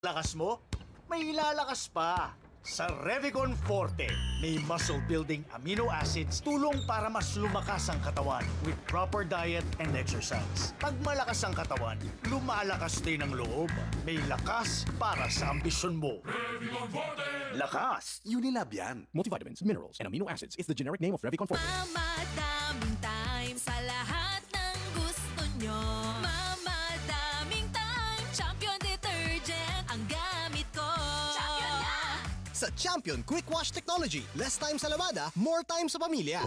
Lakas mo? May ilalakas pa. Sa Revicon Forte, may muscle-building amino acids tulong para mas lumakas ang katawan with proper diet and exercise. Pag malakas ang katawan, lumalakas din ang loob. May lakas para sa ambisyon mo. Revicon Forte! Lakas! Unilab yan. Multivitamins, minerals, and amino acids is the generic name of Revicon Forte. Mamadaming time sa lahat ng gusto nyo. Mamadaming time, Champion Detergent ang gamit ko. Champion na! Sa Champion Quick Wash Technology, less time sa lavada, more time sa pamilya.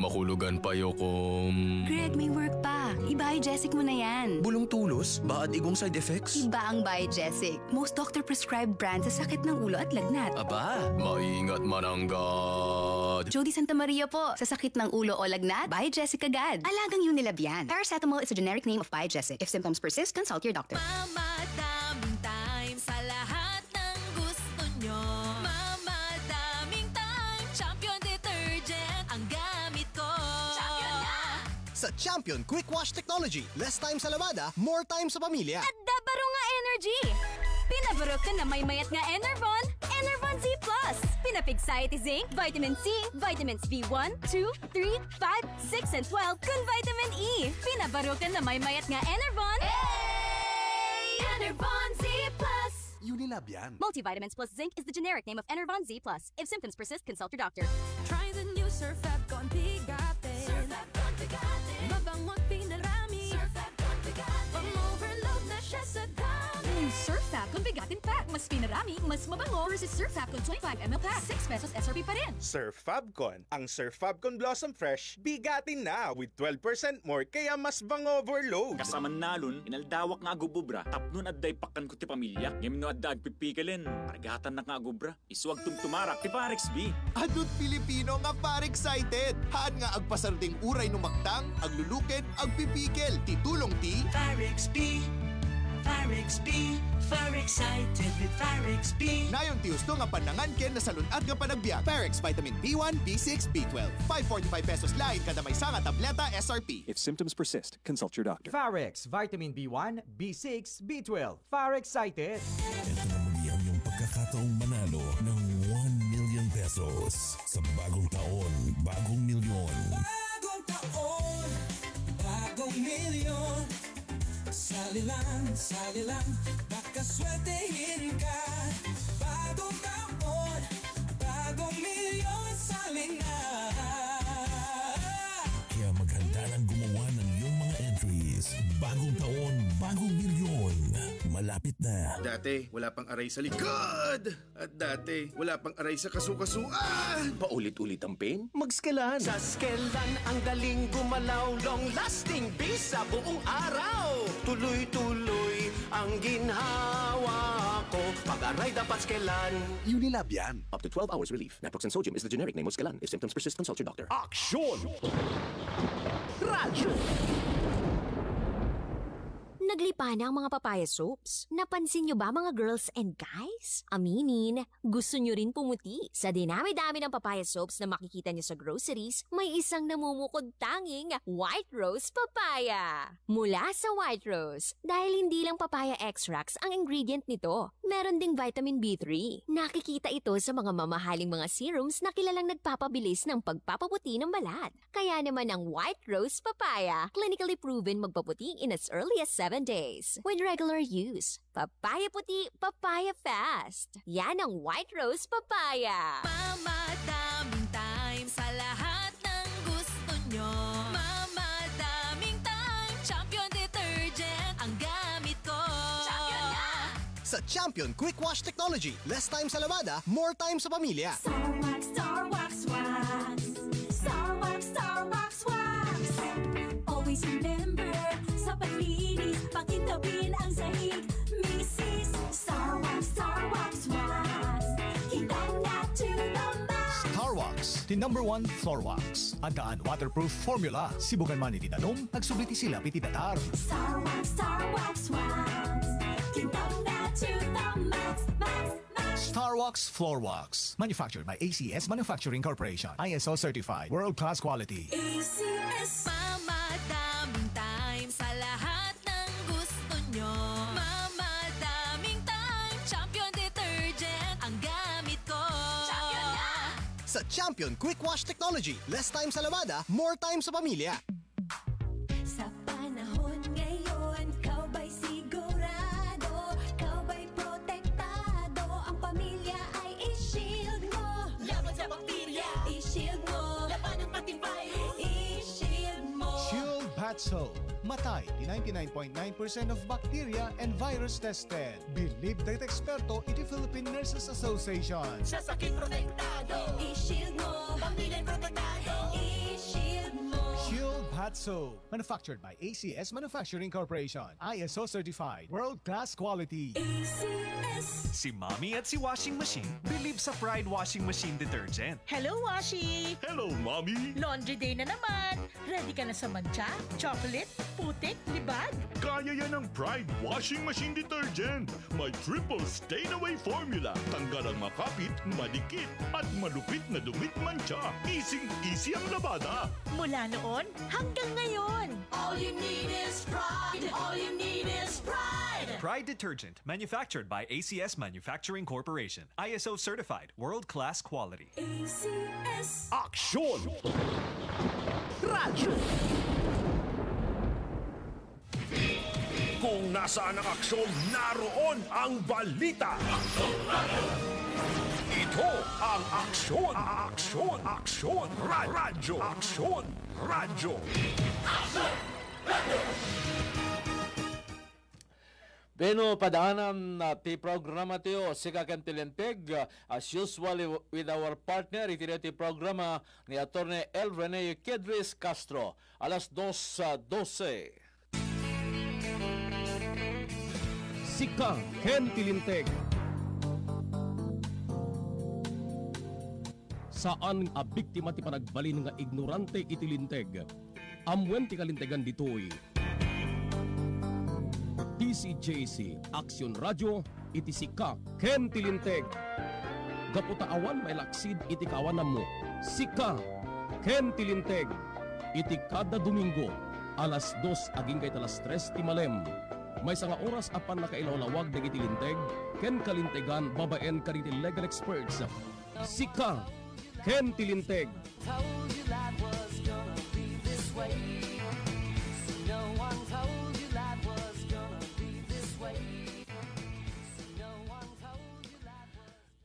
Makulugan pa yokom. Greg, may work pa. I-Biogesic mo na yan. Bulong tulos? Baad igong side effects? Iba ang Biogesic. Most doctor-prescribed brand sa sakit ng ulo at lagnat. Aba, maingat mananggad. Jody Santa Maria po. Sa sakit ng ulo o lagnat, Biogesic agad. Alagang Unilab yan. Paracetamol is a generic name of Biogesic. If symptoms persist, consult your doctor. Mamadaming time sa lahat ng gusto nyo. Mamadaming time, Champion Detergent ang gamit ko. Champion na! Sa Champion Quick Wash Technology, less time sa lavada, more time sa pamilya. At dabaro nga energy! Pinabaro ka na may mayat nga Enervon, Enervon Z+. Pinapig-sciety zinc, vitamin C, vitamins B1, 2, 3, 5, 6, and 12, kun vitamin E. Pinabaro ka na may mayat nga Enervon. Hey! Enervon Z+. Unilab yan. Multivitamins plus zinc is the generic name of Enervon Z+. If symptoms persist, consult your doctor. Try the new Surfab Con Bigatin. Surfab Con Bigatin. Mabango't pinarami. Surfab Con Bigatin. Pang-overload na siya sa dami. New Surfab Con Bigatin Pack. Mas pinarami, mas mabango versus Surfab Con 25ml pack. 6 pesos SRP pa rin. Surf Fabcon. Ang Surf Fabcon Blossom Fresh, bigatin na with 12% more kaya mas bang overload. Kasaman nalon, inaldawak nga agububra. Tapnon at daypakan ko ti pamilya. Ngayon no at agpipikalin. Pargatan na nga agubra. Isuwag tumtumarak ti Parex B. Adut Pilipino nga par excited. Haan nga agpasarding uray numaktang, aglulukid, agpipikil. Titulong ti Parex B. Parex B. Far excited with Parex B. Nayon ti gusto nga panangan ken nasalunad nga panagbiyak. Parex Vitamin B1, B6, B12. 545 pesos lain kada may sanga tableta SRP. If symptoms persist, consult your doctor. Parex Vitamin B1, B6, B12. Far excited. Ito na muli ang iyong pagkakataong manalo ng 1 million pesos. Sa bagong taon, bagong milyon. Bagong taon, bagong milyon. Sali lang, baka swertehin ka. Bagong taon, bagong milyon, sali na. Kaya maghanda ng gumawa ng iyong mga entries. Bagong taon, bagong milyon. Malapit na. Dati, wala pang aray sa likod. At dati, wala pang aray sa kasukasuan. Paulit-ulit ang pain? Mag-Skelan. Sa Skelan, ang galing gumalaw. Long-lasting bisa buong araw. Tuloy-tuloy ang ginhawa ko. Pag-aray dapat Skelan. Unilab yan. Up to 12 hours relief. Naproxen sodium is the generic name of Skelan. If symptoms persist, consult your doctor. Aksyon! Radyo! Naglipa na ang mga papaya soaps. Napansin nyo ba mga girls and guys? Aminin, gusto nyo rin pumuti. Sa dinami-dami ng papaya soaps na makikita nyo sa groceries, may isang namumukod tanging White Rose Papaya. Mula sa White Rose, dahil hindi lang papaya extracts ang ingredient nito, meron ding vitamin B3. Nakikita ito sa mga mamahaling mga serums na kilalang nagpapabilis ng pagpapaputi ng balat. Kaya naman ang White Rose Papaya, clinically proven magpaputi in as early as 7 days with regular use. Papaya puti, papaya fast. Yan ang White Rose Papaya. Mamadaming time sa lahat ng gusto nyo. Mamadaming time, Champion Detergent ang gamit ko. Champion na! Sa Champion Quick Wash Technology, less time sa lavada, more time sa pamilya. Star Wax, Star Wax, Wax. Star Wax, Star Wax, Wax. Always remember, sa paglinis, pakintabin ang sahig. Mrs. Star Wax, Wax. Kitang na to the max. Star Wax, the #1 floor wax. Andaan waterproof formula. Sibukan man itinanom, nagsubliti sila pititatar. Star Wax, Wax. Kitang na to the max, max, max. Star Wax Floor Wax. Manufactured by ACS Manufacturing Corporation. ISO certified. World-class quality. ACS. Mamadaming time sa lahat ng gusto nyo. Mamadaming sa Champion Quick Wash Technology. Less time sa lavada, more time sa pamilya. Sa panahon ngayon, kau ba'y sigurado? Kau ba'y protektado? Ang pamilya ay i-shield mo. Laban sa bakterya, i-shield mo. Laban ng pati virus, i-shield mo. Shield Bat Soap. Matay di 99.9% of bacteria and virus tested. Believed that eksperto iti Philippine Nurses Association. Sa sakit protektado, i-shield mo. Pamilya protektado, i-shield mo. Shield Bat Soap. Manufactured by ACS Manufacturing Corporation. ISO certified. World-class quality. ACS. Si Mommy at si Washing Machine believe sa Pride Washing Machine Detergent. Hello, Washi! Hello, Mommy! Laundry day na naman! Ready ka na sa mancha, chocolate, putik, libag? Kaya yan ang Pride Washing Machine Detergent. May triple stain-away formula. Tanggal ang makapit, madikit, at malupit na dumit mancha. Easy ang labada. Mula noon hanggang ngayon. All you need is pride. All you need is pride. Pride Detergent, manufactured by ACS Manufacturing Corporation. ISO certified, world-class quality. ACS. Aksyon! Radyo! Kung nasaan ang aksyon, naroon ang balita. Ito ang aksyon. Aksyon. Radyo. Aksyon. Radyo. Beno, padaanan ti programa tiyo si Kakantilenteg. As usual with our partner, iti programa ni Atty. L. Rene Kedris Castro. Alas 2:12. Sika Ken Tilinteg. Saan a biktima ti panagbalin nga ignorante itilinteg? Amwen ti kalintegan ditoy. DCJC Aksyon Radio iti Sika Ken Tilinteg. Gaputaawan may laksid iti kawanam mo. Sika Ken Tilinteg. Iti kada Domingo alas 2 aging kay alas 3 ti malem. May sanga oras apan nakailawlawag dagiti linteg ken kalintegan babaen kariti legal experts. Sika Ken Tilinteg.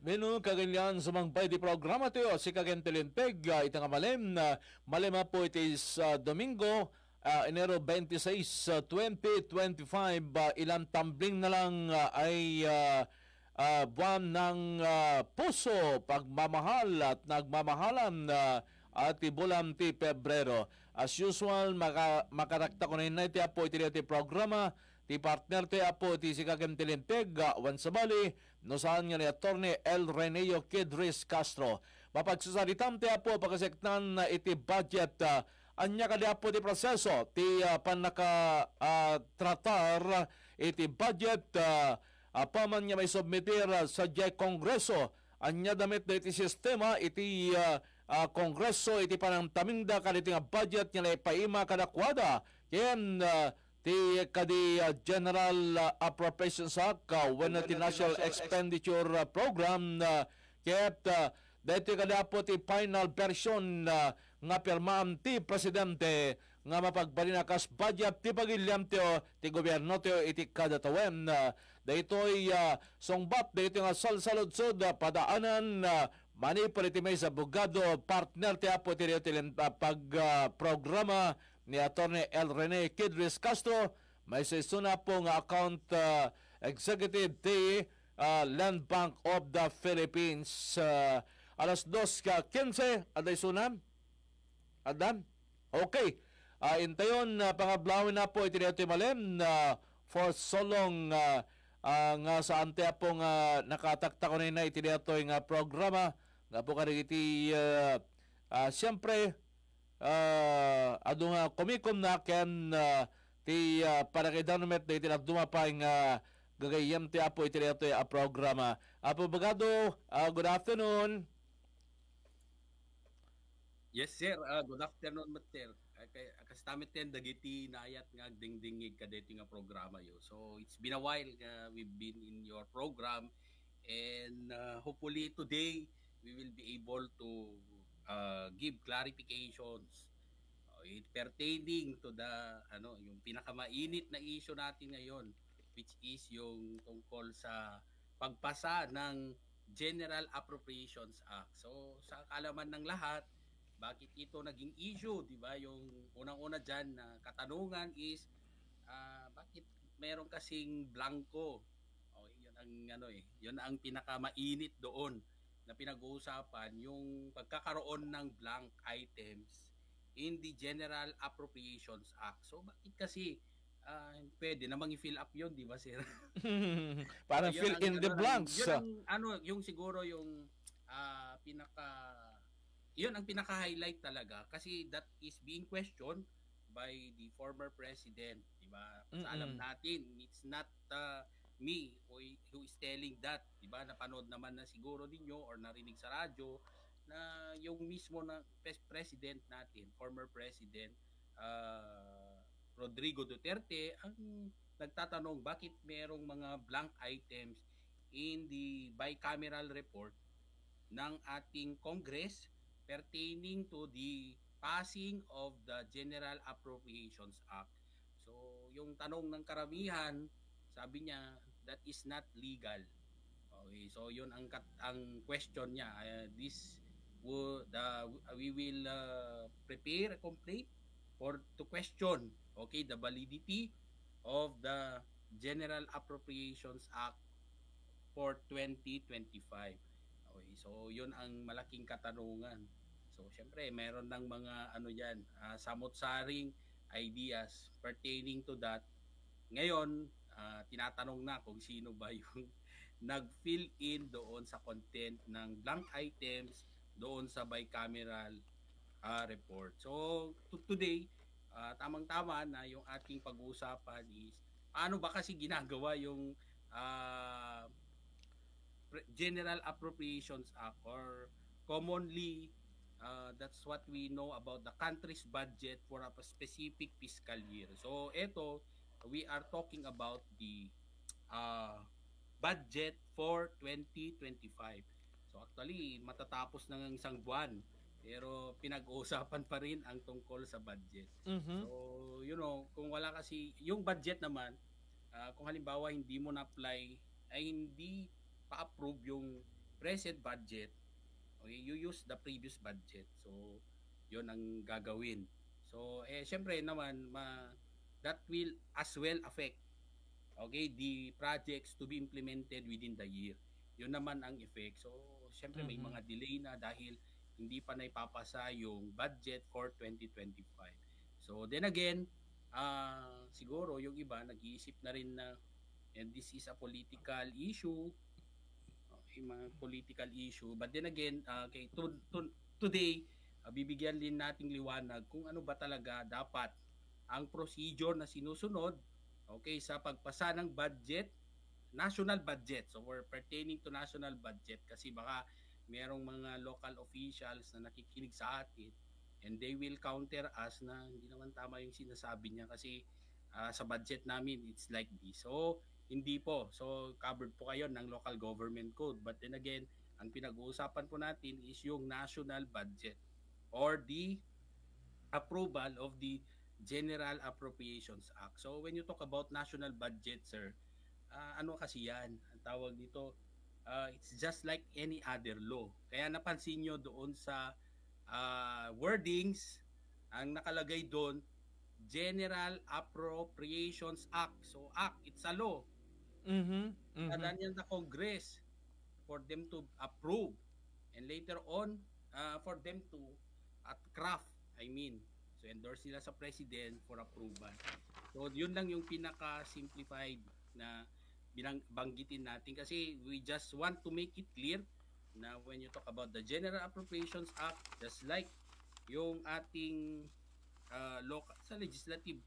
Menu kaganyan sumampay di programa tayo si Ken Tilinteg ita nga malem malema po iti Domingo Enero 26, 2025 ilang tumbling na lang ay buwan ng puso, pagmamahal at nagmamahalan at bulan ti Pebrero. As usual, makarakta ko na iti apo iti programa, ti partner ti apo iti si Ken Tilinteg, once bali, no saan nga ni Atty. L. Reneo Kedris Castro. Mapagsusalitam ti apo pagkasektan iti budget anya kadi apo ti proseso ti panaka tratar iti budget apaman niya may submitir sa Kongreso anya damit na iti sistema iti Kongreso iti panangtamingda kaditi nga budget niya ipaima kadakwada ken ti kadi General Appropriations Act when ti National Expenditure Program ket dito kada po ti final version nga pirmaan ti presidente nga mapagbalinakas budget ti pagilyam ti gobyerno ti iti kada tawen. Dito'y songbat dito nga salsaludsod padaanan manipul iti may sa bugado partner ti apo ti pagprograma ni Atty. L. Rene Kedris Castro may sesuna po nga account executive ti Land Bank of the Philippines. Alas 2:15 aday sunam. Adam? Okay. Intayon, pangablawin na po iti dito malem for so long nga saan tiya po nga nakatakta ko na iti dito nga programa nga po ka iti siyempre ado nga kumikom na ken ti parakidanumet na iti nagdumapay nga gagayam ti apo iti dito programa. Apo Bagado, good afternoon. Yes sir, good afternoon Mater. Kastamit ten dagiti naayat nga agdingdingig kadeti nga programa yo. So it's been a while we've been in your program and hopefully today we will be able to give clarifications pertaining to the yung pinakamainit na issue natin ngayon, which is yung tungkol sa pagpasa ng General Appropriations Act. So sa kaalaman ng lahat, bakit ito naging issue, di ba? Yung unang-una dyan na katanungan is bakit meron kasing blanco? Yun ang pinakamainit doon na pinag-uusapan, yung pagkakaroon ng blank items in the General Appropriations Act. So bakit kasi pwede namang i-fill up yun, di ba, sir? Parang fill in the blanks. Yung siguro yung yun ang pinaka-highlight talaga kasi that is being questioned by the former president, di ba? Alam natin, it's not me who is telling that, di ba? Napanood naman na siguro ninyo or narinig sa radyo na yung mismo na president natin, former president Rodrigo Duterte ang nagtatanong bakit merong mga blank items in the bicameral report ng ating Congress pertaining to the passing of the General Appropriations Act. So, yung tanong ng karamihan, sabi niya, that is not legal. Okay, so yun ang question niya. We will prepare a complaint to question, okay, the validity of the General Appropriations Act for 2025. Okay, so yun ang malaking katanungan. So syempre meron ng mga samot-saring ideas pertaining to that. Ngayon, tinatanong na kung sino ba yung nag-fill in doon sa content ng blank items doon sa bicameral report. So today, tamang-tama na yung ating pag-uusapan is paano ba kasi ginagawa yung General Appropriations Act, or commonly that's what we know about the country's budget for a specific fiscal year. So ito, we are talking about the budget for 2025. So actually, matatapos na ng isang buwan, pero pinag-uusapan pa rin ang tungkol sa budget. So, kung wala kasi, yung budget naman, kung halimbawa hindi mo na-apply, ay hindi pa-approve yung present budget, okay, you use the previous budget. So, yun ang gagawin. So, syempre naman, that will as well affect, okay, the projects to be implemented within the year. Yun naman ang effect. So, syempre may mga delay na dahil hindi pa naipapasa yung budget for 2025. So, then again, siguro yung iba nag-iisip na rin na and this is a political issue, mga political issue. But then again, today, bibigyan din nating liwanag kung ano ba talaga dapat ang procedure na sinusunod, okay, sa pagpasa ng budget, national budget. So we're pertaining to national budget kasi baka merong mga local officials na nakikinig sa atin and they will counter us na hindi naman tama yung sinasabi niya kasi sa budget namin it's like this. So hindi po. So covered po kayo ng local government code. But then again, ang pinag-uusapan po natin is yung national budget or the approval of the General Appropriations Act. So when you talk about national budget, sir, ano kasi yan? Ang tawag dito, it's just like any other law. Kaya napansin nyo doon sa wordings, ang nakalagay doon, General Appropriations Act. So act, it's a law. Tadaan yan sa Congress for them to approve and later on for them to craft, so endorse nila sa president for approval. So yun lang yung pinaka-simplified na banggitin natin kasi we just want to make it clear na when you talk about the General Appropriations Act, just like yung ating local sa legislative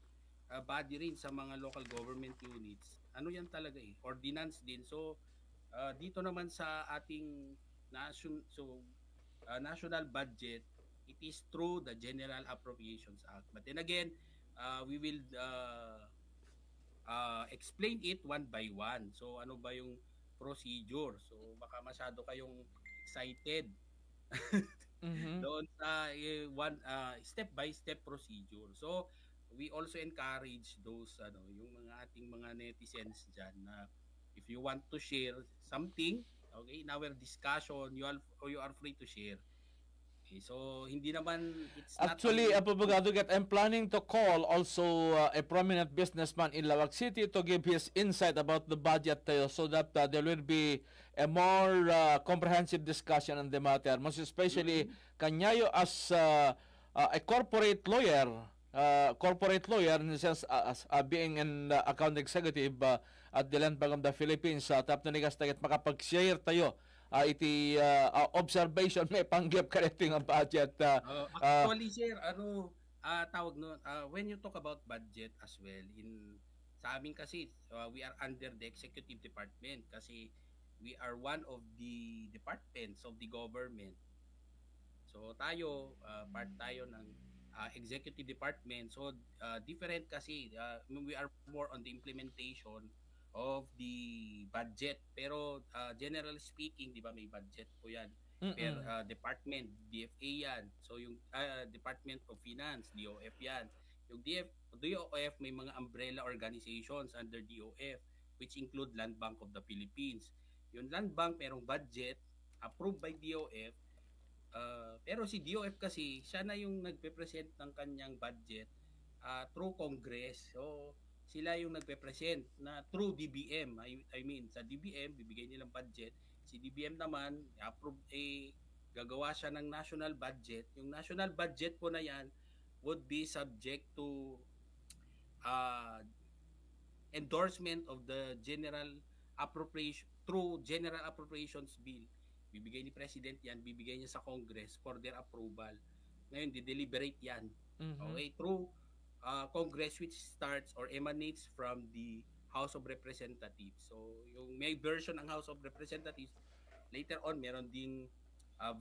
body rin sa mga local government units, ano yan talaga ordinance din. So dito naman sa ating national budget, it is through the General Appropriations Act. But then again, we will explain it one by one. So ano ba yung procedure? So baka masyado kayong excited doon sa step-by-step procedure. So, we also encourage those yung mga ating mga netizens diyan na if you want to share something, okay, in our discussion, you are free to share. Okay, so hindi naman it's Actually, not Abogado Get, I'm planning to call also a prominent businessman in Lawag City to give his insight about the budget so that there will be a more comprehensive discussion on the matter. Most especially, kanyayo as a corporate lawyer in the sense as being an account executive at the Land Bank of the Philippines, tap na nigas tayo makapag-share tayo iti observation may panggap correcting ang budget. Actually, sir, tawag no, when you talk about budget as well, sa amin kasi, we are under the executive department kasi we are one of the departments of the government. So tayo, part tayo ng executive department. So different kasi, we are more on the implementation of the budget. Pero generally speaking, di ba may budget po yan per department, DFA yan. So yung Department of Finance, DOF yan. Yung DOF may mga umbrella organizations under DOF which include Land Bank of the Philippines. Yung Land Bank merong budget approved by DOF. Pero si DOF kasi siya na yung nagpe-present ng kanyang budget through Congress. So sila yung nagpe-present na through DBM. I mean, sa DBM, bibigay nilang budget. Si DBM naman, gagawa siya ng national budget. Yung national budget po na yan would be subject to endorsement of the General Appropriation through General Appropriations Bill. Bibigay ni President yan, bibigay niya sa Congress for their approval. Ngayon, di-deliberate yan. Okay, through Congress which starts or emanates from the House of Representatives. So, yung may version ng House of Representatives, later on meron ding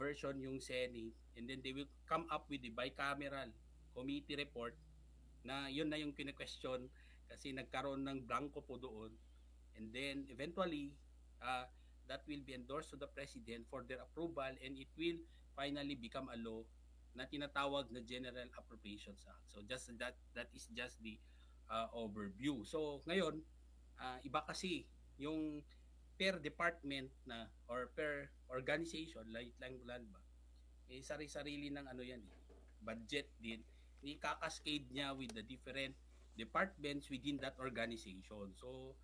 version yung Senate, and then they will come up with the bicameral committee report na yun na yung kine-question kasi nagkaroon ng blanco po doon. And then eventually that will be endorsed to the President for their approval, and it will finally become a law na tinatawag na General Appropriations Act. So just that is just the overview. So ngayon, iba kasi yung per department na or per organization, like Land Bank, sari-sarili ng yan, budget din, i-cascade niya with the different departments within that organization. So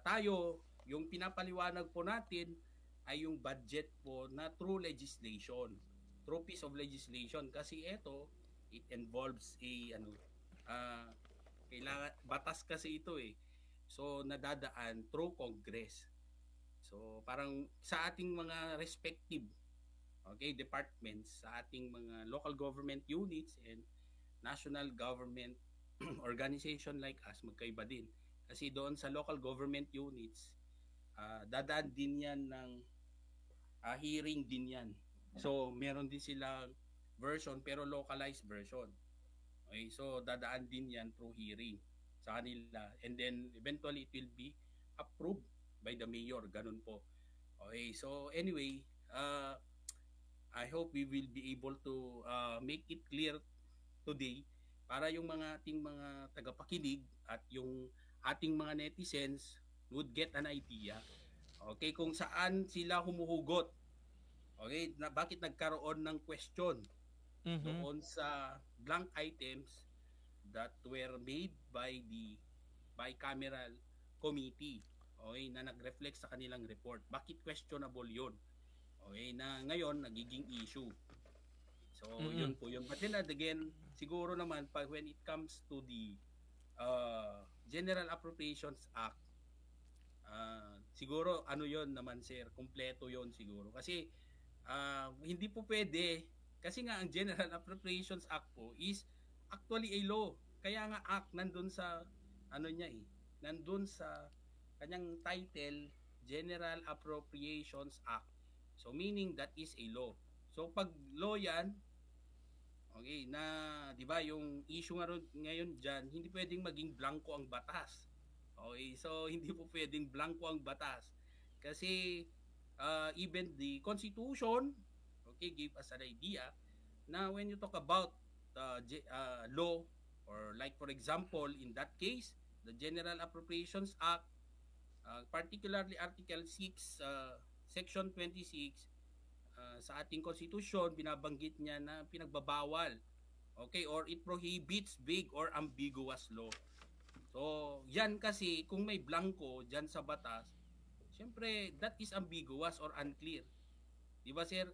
tayo, yung pinapaliwanag po natin ay yung budget po na through legislation, through piece of legislation, kasi ito it involves kailangan batas kasi ito so nadadaan through Congress. So parang sa ating mga respective departments, sa ating mga local government units and national government organization like us, magkaiba din kasi doon sa local government units dadaan din yan ng hearing din yan. So, meron din silang version pero localized version. Okay, so dadaan din yan through hearing sa kanila. And then, eventually, it will be approved by the mayor. Ganun po. Okay, so anyway, I hope we will be able to make it clear today para yung mga ating mga tagapakinig at yung ating mga netizens would get an idea. Okay, kung saan sila humuhugot. Okay, bakit nagkaroon ng question doon sa blank items that were made by the bicameral committee, okay, na nag-reflect sa kanilang report. Bakit questionable yun? Okay, na ngayon nagiging issue. So, yun po yun. But then again, siguro naman when it comes to the General Appropriations Act, siguro yun naman sir, kumpleto yun siguro. Kasi hindi po pwede, kasi nga ang General Appropriations Act po is actually a law. Kaya nga act nandun sa nandun sa kanyang title, General Appropriations Act. So meaning that is a law. So pag law yan, okay, na 'di ba yung issue ngayon diyan, hindi pwedeng maging blanco ang batas. Okay, so hindi po pwedeng blanco ang batas. Kasi even the Constitution, okay, gave us an idea na when you talk about law, or like for example, in that case, the General Appropriations Act, particularly Article 6, Section 26, sa ating konstitusyon, binabanggit niya na pinagbabawal, okay, or it prohibits vague or ambiguous law. So, yan kasi, kung may blanco dyan sa batas, syempre, that is ambiguous or unclear. Di ba, sir?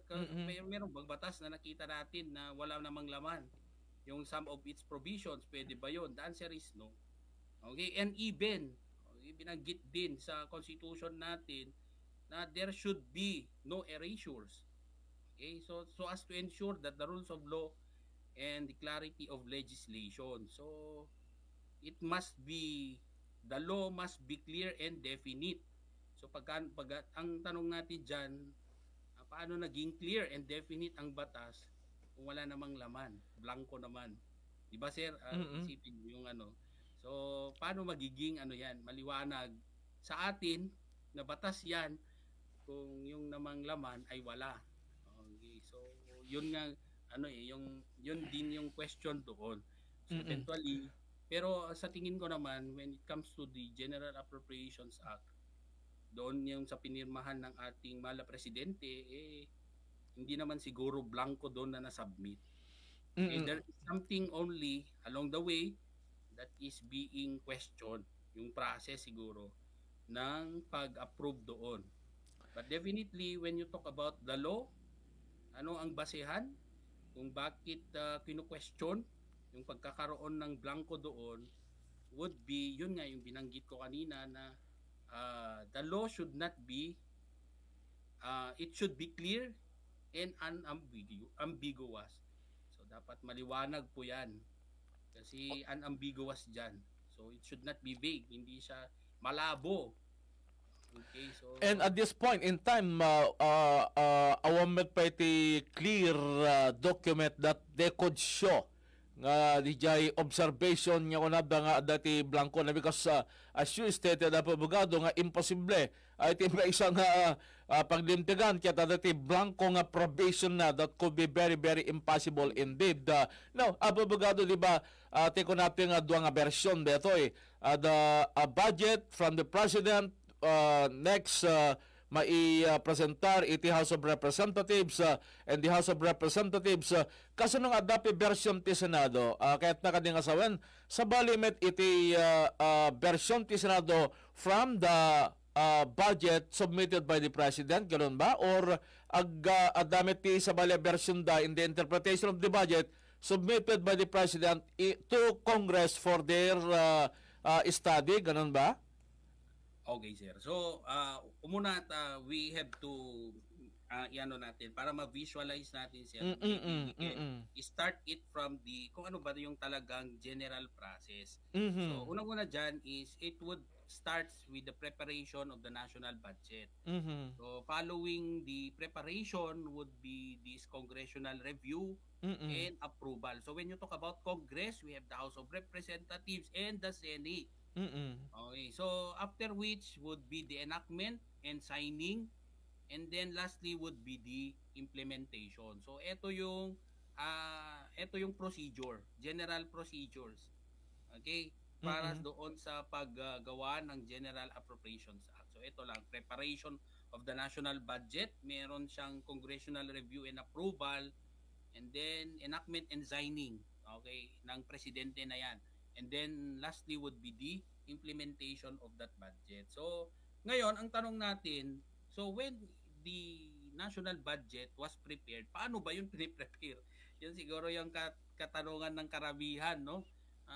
Mayroong bang batas na nakita natin na wala namang laman? Yung some of its provisions, pwede ba yun? The answer is no. Okay, and even, binanggit din sa constitution natin na there should be no erasures. Okay, so as to ensure that the rules of law and the clarity of legislation. So, it must be, the law must be clear and definite. So ang tanong natin dyan, paano naging clear and definite ang batas kung wala namang laman, blanco naman. Diba sir, isipin yung ano. So paano magiging yan, maliwanag sa atin na batas yan kung yung namang laman ay wala. Okay, so yun nga, yun din yung question doon. So eventually, pero sa tingin ko naman, when it comes to the General Appropriations Act, doon yung sa pinirmahan ng ating mahal na presidente, hindi naman siguro blanco doon na nasubmit. There is something only along the way that is being questioned, yung process siguro ng pag-approve doon. But definitely, when you talk about the law, ano ang basehan kung bakit kinu-question yung pagkakaroon ng blanco doon would be, yun nga yung binanggit ko kanina na the law should not be, it should be clear and unambiguous. So dapat maliwanag po yan. Kasi unambiguous dyan. So it should not be vague. Hindi siya malabo. Okay, so... And at this point in time, awamit pa iti clear document that they could show nga dijay observation nga kunabda nga dati blanco na because as you stated abogado nga imposible ay isang paglimtigan kaya dati blanco nga probation na that could be very very impossible indeed. Now abogado di ba teko natin nga duwa nga version dito the budget from the president next mai-presentar iti House of Representatives and the House of Representatives kaso nung adapi version ti Senado kahit nakading asawan sa balimet iti version ti Senado from the budget submitted by the President, ganoon ba? Or adamit ti sa bali version da in the interpretation of the budget submitted by the President to Congress for their study, ganoon ba? Okay, sir. So, umuna we have to iano natin para ma-visualize natin, sir. Start it from the kung ano ba yung talagang general process. So, unang-una dyan is it would starts with the preparation of the national budget. So, following the preparation would be this congressional review and approval. So, when you talk about Congress, we have the House of Representatives and the Senate. Okay, so after which would be the enactment and signing, and then lastly would be the implementation. So ito yung procedure, general procedures. Okay, para doon sa paggawa ng General Appropriations Act. So ito lang, preparation of the national budget, meron siyang congressional review and approval, and then enactment and signing, okay, ng presidente na yan. And then lastly would be the implementation of that budget. So ngayon ang tanong natin, so when the national budget was prepared, paano ba yun piniprepare? Yan siguro yung katanungan ng karamihan, no?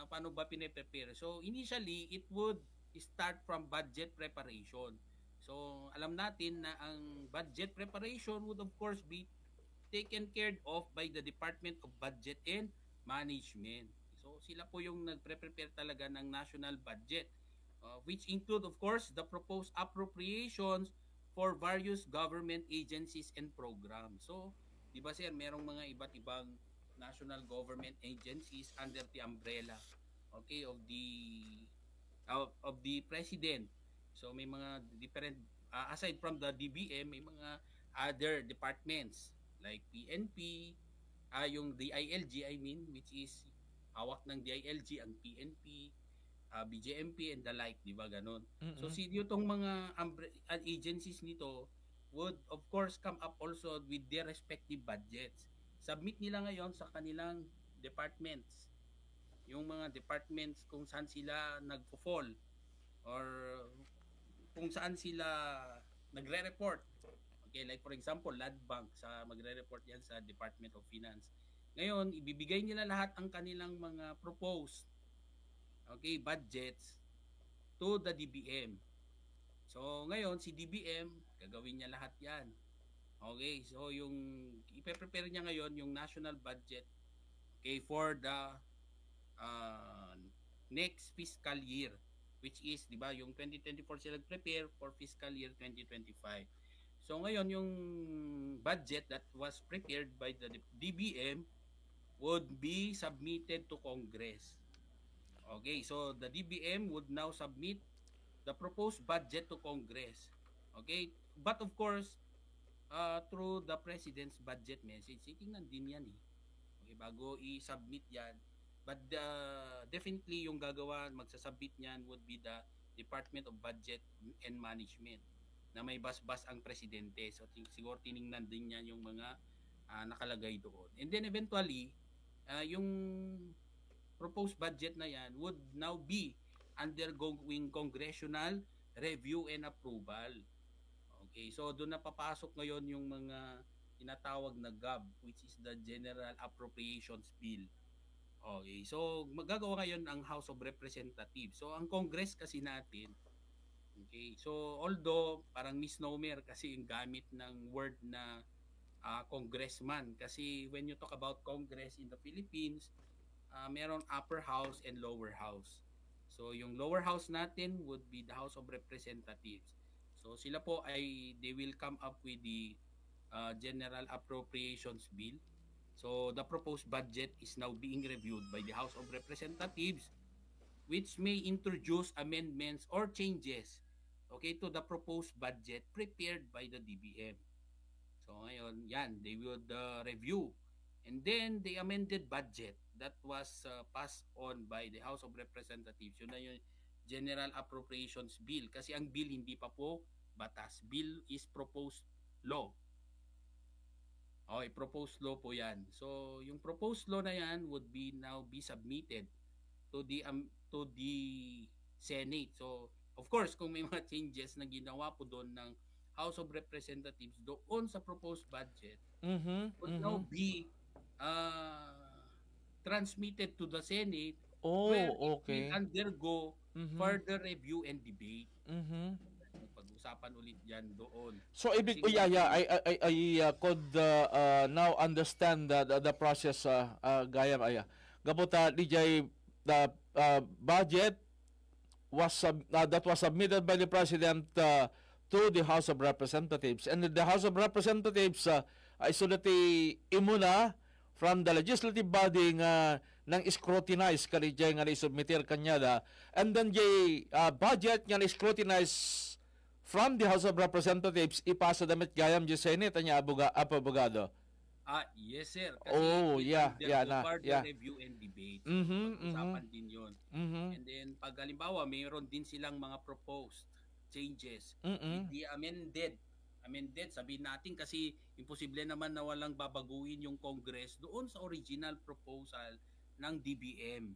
Paano ba piniprepare? So initially it would start from budget preparation. So alam natin na ang budget preparation would of course be taken care of by the Department of Budget and Management. So sila po yung nagpre-prepare talaga ng national budget, which include of course the proposed appropriations for various government agencies and programs. So, di ba sir, merong mga iba't ibang national government agencies under the umbrella, okay, of the president. So may mga different aside from the DBM, may mga other departments, like PNP, yung DILG I mean, which is hawak ng DILG ang PNP, BJMP and the like, di ba ganon? So itong mga agencies nito would of course come up also with their respective budgets. Submit nila ngayon sa kanilang departments. Yung mga departments kung saan sila nagfo-fall or kung saan sila nagre-report. Okay, like for example, Land Bank sa magre-report yan sa Department of Finance. Ngayon, ibibigay nila lahat ang kanilang mga proposed budgets to the DBM. So, ngayon, si DBM, gagawin niya lahat yan. Okay, so yung ipe-prepare niya ngayon yung national budget for the next fiscal year, which is, di ba, yung 2024 sila prepare for fiscal year 2025. So ngayon yung budget that was prepared by the DBM would be submitted to Congress. Okay, so the DBM would now submit the proposed budget to Congress. Okay, but of course, through the President's budget message, tingnan din yan eh. Okay, bago i-submit yan. But definitely yung magsasubmit niyan would be the Department of Budget and Management na may basbas ang presidente. So siguro tiningnan din niya yung mga nakalagay doon. And then eventually, yung proposed budget na yan would now be undergoing congressional review and approval. Okay, so doon na papasok ngayon yung mga tinatawag na GAB, which is the General Appropriations Bill. Okay, so magagawa ngayon ang House of Representatives. So ang Congress kasi natin, okay, so although parang misnomer kasi yung gamit ng word na congressman, kasi when you talk about Congress in the Philippines, meron upper house and lower house. So yung lower house natin would be the House of Representatives. So sila po they will come up with the General Appropriations Bill. So the proposed budget is now being reviewed by the House of Representatives, which may introduce amendments or changes, okay, to the proposed budget prepared by the DBM. So ngayon, yan, they would review. And then the amended budget that was passed on by the House of Representatives, yun na yung General Appropriations Bill. Kasi ang bill hindi pa po batas. Bill is proposed law. Okay, proposed law po yan. So yung proposed law na yan would be now be submitted to the Senate. So of course, kung may mga changes na ginawa po doon ng House of Representatives doon sa proposed budget, would now be transmitted to the Senate, where it will undergo further review and debate. Pag-usapan ulit yan doon. So ibig I could now understand the process gayam aya. Gabuta DJ the budget was that was submitted by the President to the House of Representatives, and the House of Representatives isulati imuna from the legislative body nga nang scrutinize kani jay nga isubmitir kanya da, and then jay budget nga scrutinize from the House of Representatives ipasa damit gayam jay Senate anya abogado. Yes sir. Kasi review and debate. Usapan din yun. And then pag halimbawa mayroon din silang mga proposed changes, hindi amended, sabihin natin kasi imposible naman na walang babaguhin yung Congress doon sa original proposal ng DBM.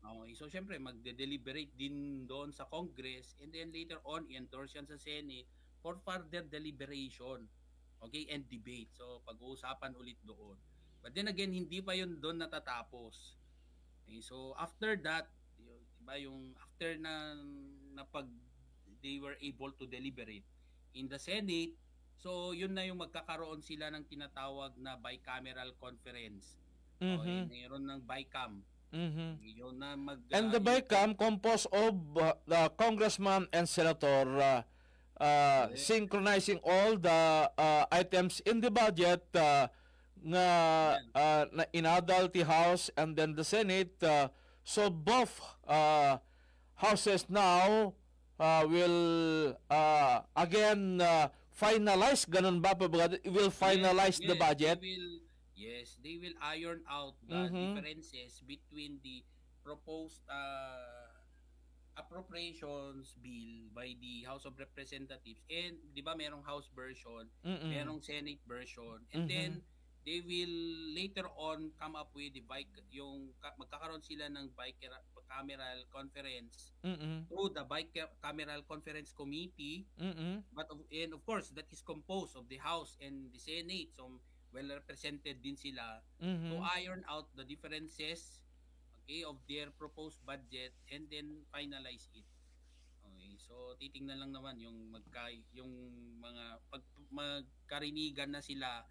Okay, so syempre magde-deliberate din doon sa Congress, and then later on i-endorse yan sa Senate for further deliberation, okay, and debate. So pag-uusapan ulit doon. But then again, hindi pa yun doon natatapos. Okay, so after that, diba, yung after na pag they were able to deliberate in the Senate, so yun na yung magkakaroon sila ng tinatawag na bicameral conference. Okay, mayroon ng BICAM. Yun na and the BICAM composed of the congressman and senator synchronizing all the items in the budget na inadal the House and then the Senate. So both houses now will again finalize, ganun ba? Will finalize the budget? They will iron out the differences between the proposed appropriations bill by the House of Representatives, and di ba merong House version, merong Senate version, and then they will later on come up with magkakaroon sila ng bicameral conference through the bicameral conference committee, and of course that is composed of the House and the Senate, so well represented din sila to iron out the differences of their proposed budget and then finalize it. Okay, so titingnan lang naman yung mga magkarinigan na sila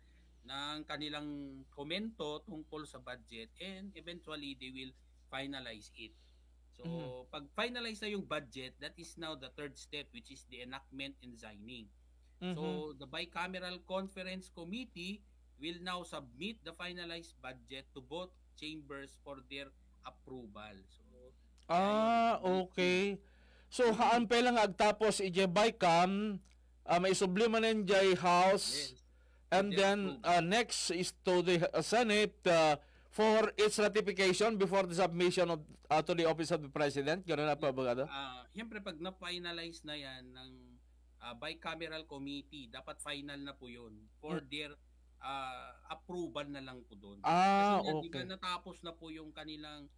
ng kanilang komento tungkol sa budget, and eventually they will finalize it. So pag finalize na yung budget, that is now the third step, which is the enactment and signing. So the bicameral conference committee will now submit the finalized budget to both chambers for their approval. So okay. So haan pa lang agtapos ije Bicam, may subliman ng House, and then next is to the Senate for its ratification before the submission of to the office of the President. Ganun na pa ba? Siyempre pag na-finalize na yan ng bicameral committee, dapat final na po yun for their approval na lang po doon. Kasi okay. Natapos na po yung kanilang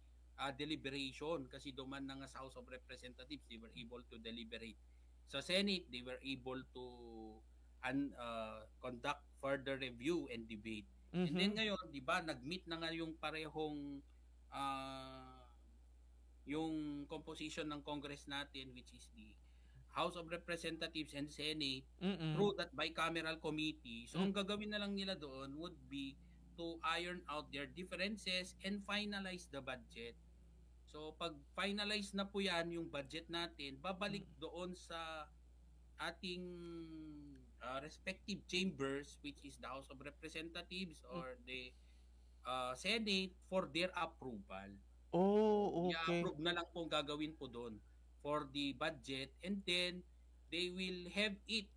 deliberation, kasi duman na nga sa House of Representatives, they were able to deliberate. Sa Senate, they were able to conduct further review and debate. And then ngayon, di ba, nag-meet na nga yung parehong yung composition ng Congress natin, which is the House of Representatives and Senate, through that bicameral committee. So ang gagawin na lang nila doon would be to iron out their differences and finalize the budget. So pag finalize na po yan yung budget natin, babalik doon sa ating respective chambers, which is the House of Representatives or the Senate, for their approval. Okay. I-approve na lang po gagawin po doon for the budget, and then they will have it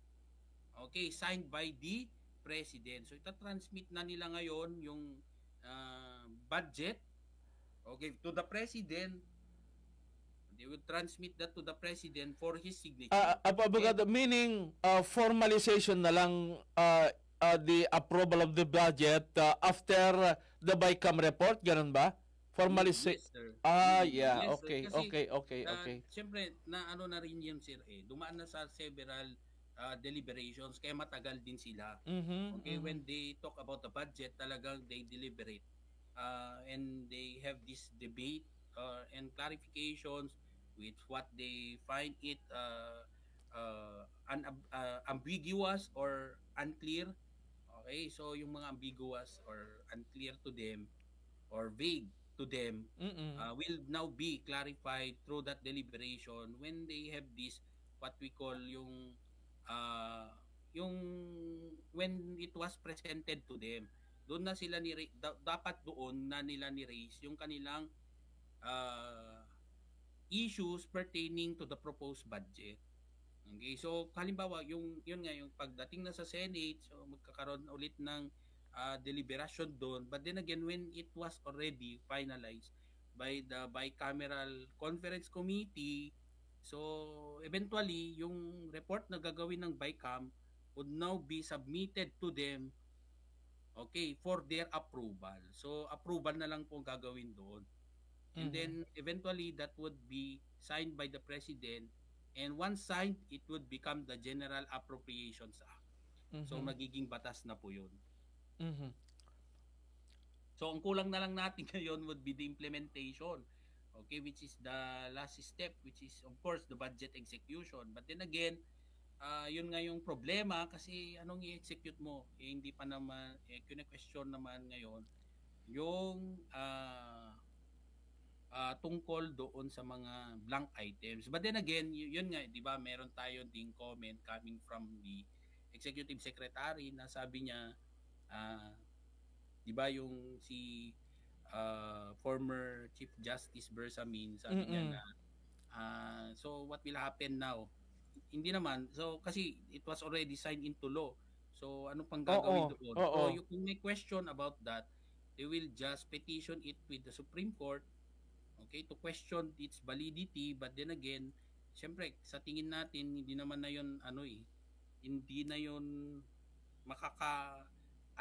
signed by the President. So ita-transmit na nila ngayon yung budget to the President. They will transmit that to the President for his signature. Meaning formalization na lang the approval of the budget after the BICAM report, ganun ba? Formalization. Yes, okay. Siyempre, na na rin yun, sir, dumaan na sa several deliberations, kaya matagal din sila. When they talk about the budget, talagang they deliberate. And they have this debate and clarifications with what they find it ambiguous or unclear. Okay, so yung mga ambiguous or unclear to them or vague to them will now be clarified through that deliberation when they have this what we call yung when it was presented to them, doon na sila dapat doon na nila ni-raise yung kanilang issues pertaining to the proposed budget. Okay, so halimbawa yun nga yung pagdating na sa Senate, so magkakaroon ulit ng deliberation doon, but then again when it was already finalized by the bicameral conference committee, so eventually yung report na gagawin ng BICAM would now be submitted to them for their approval. So approval na lang po gagawin doon, and then eventually that would be signed by the President, and once signed it would become the General Appropriations Act. So magiging batas na po yun. So ang kulang na lang natin ngayon would be the implementation, which is the last step, which is of course the budget execution. But then again, yun nga yung problema, kasi anong i-execute mo? Hindi pa naman, kine-question naman ngayon yung tungkol doon sa mga blank items. But then again, yun nga, di ba, meron tayo ding comment coming from the Executive Secretary na sabi niya, di ba yung si former Chief Justice Bersamin, sabi niya na so what will happen now hindi naman. So, kasi it was already signed into law. So, ano pang gagawin doon? So, kung may question about that, they will just petition it with the Supreme Court, okay, to question its validity. But then again, syempre, sa tingin natin, hindi naman na yun, hindi na yun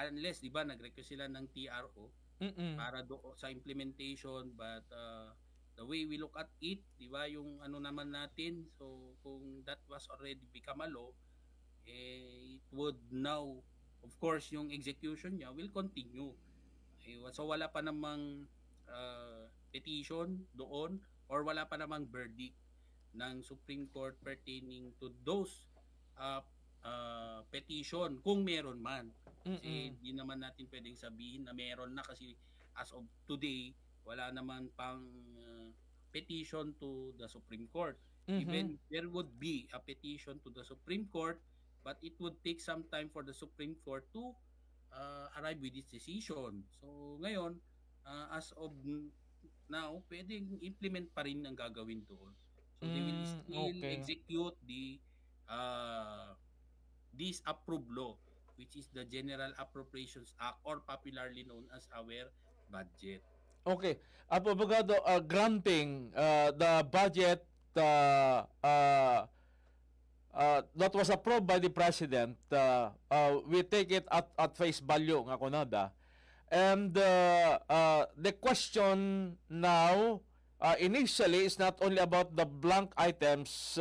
unless, di ba, nag-request sila ng TRO para sa implementation. But the way we look at it, di ba, yung naman natin, so kung that was already become a law, it would now, of course, yung execution niya will continue. So wala pa namang petition doon or wala pa namang verdict ng Supreme Court pertaining to those petition, kung meron man. Kasi di naman natin pwedeng sabihin na meron na, kasi as of today wala naman pang petition to the Supreme Court. Even there would be a petition to the Supreme Court, but it would take some time for the Supreme Court to arrive with its decision. So ngayon, as of now, pwedeng implement pa rin ang gagawin doon. So they will still execute the this approved law, which is the General Appropriations Act, or popularly known as our budget. Okay. Abogado, granting the budget that was approved by the President, we take it at face value nga kunada. And the question now initially is not only about the blank items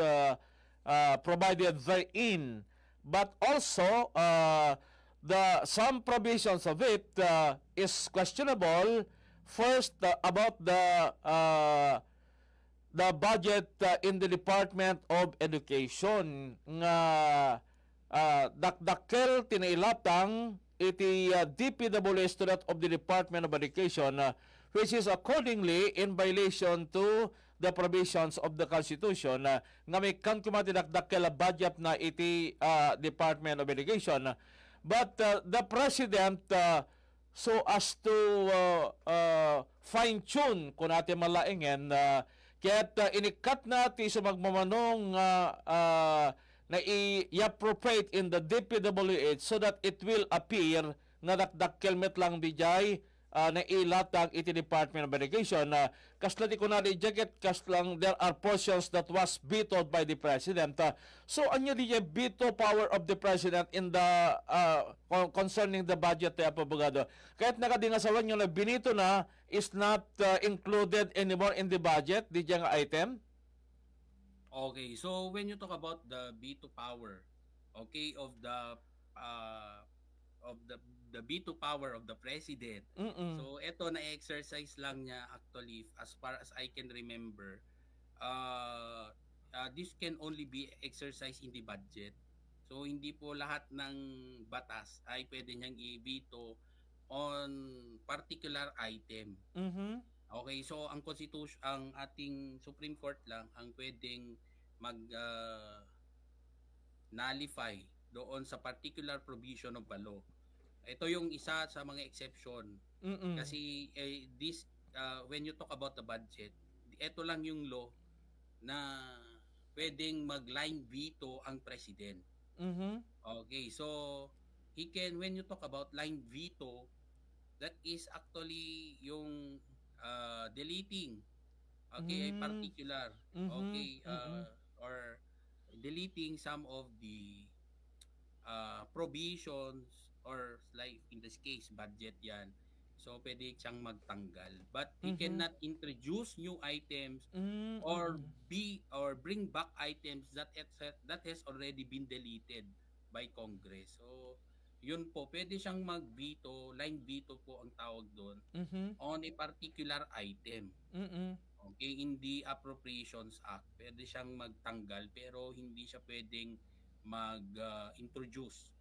provided therein, but also some provisions of it is questionable. First, about the budget in the Department of Education nga dakdakel tinailatang iti DPWH Student of the Department of Education, which is accordingly in violation to the provisions of the Constitution, nga may kankumati dakdakel budget na iti Department of Education. But the President, so as to fine-tune kung natin malaingin, kaya't inikat na ti sumagmamanong na i-appropriate in the DPWH so that it will appear na dakdakkelmet lang di jay na ilatag iti Department of Education. Kasla di ko na di jacket, kaslang there are portions that was vetoed by the President. So anya di jay veto power of the President in the concerning the budget tayo abogado. Kahit nakadingasawan nyo na binito na is not included anymore in the budget, di jay nga item? Okay, so when you talk about the veto power, okay, of the veto power of the President. So ito na exercise lang niya actually, as far as I can remember. This can only be exercised in the budget. So hindi po lahat ng batas ay pwede niyang i-veto on particular item. Okay, so ang Constitution, ang ating Supreme Court lang ang pwedeng nullify doon sa particular provision of the law. Ito yung isa sa mga exception. Kasi this when you talk about the budget, ito lang yung law na pwedeng mag-line veto ang president. Okay, so he can, when you talk about line veto, that is actually yung deleting, okay, particular, okay, or deleting some of the provisions, or like in this case budget yan, so pwede siyang magtanggal, but he cannot introduce new items or bring back items that has already been deleted by Congress. So yun po, pwede siyang mag-veto, line veto po ang tawag doon, on a particular item. Okay, in the Appropriations Act, pwede siyang magtanggal pero hindi siya pwedeng mag-introduce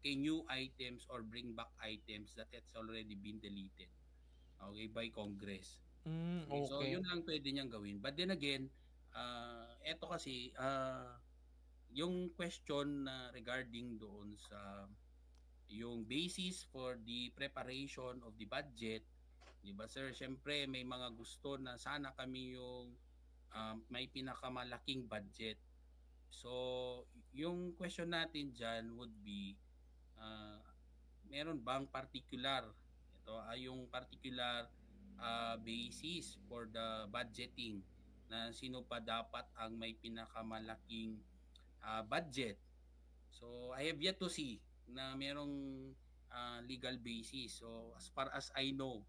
new items or bring back items that has already been deleted, okay, by Congress. Okay. So yun lang pwede niyang gawin. But then again, eto kasi yung question regarding doon sa yung basis for the preparation of the budget, di ba sir? Syempre may mga gusto na sana kami yung may pinakamalaking budget. So, yung question natin dyan would be, meron bang particular, yung particular basis for the budgeting na sino pa dapat ang may pinakamalaking budget. So, I have yet to see na merong legal basis. So, as far as I know,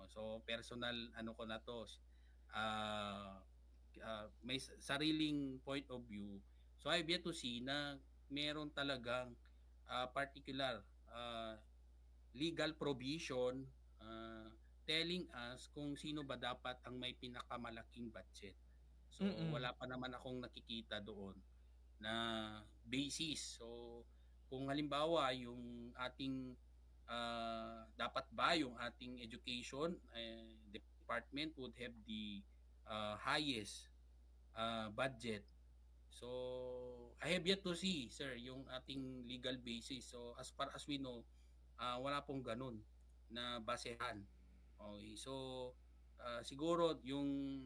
so personal ko na to, may sariling point of view. So I have yet to see na meron talagang particular legal provision telling us kung sino ba dapat ang may pinakamalaking budget. So wala pa naman akong nakikita doon na basis. So kung halimbawa yung ating dapat ba yung ating education department would have the highest budget. So I have yet to see, sir, yung ating legal basis. So as far as we know, wala pong ganun na basehan. Okay, so siguro yung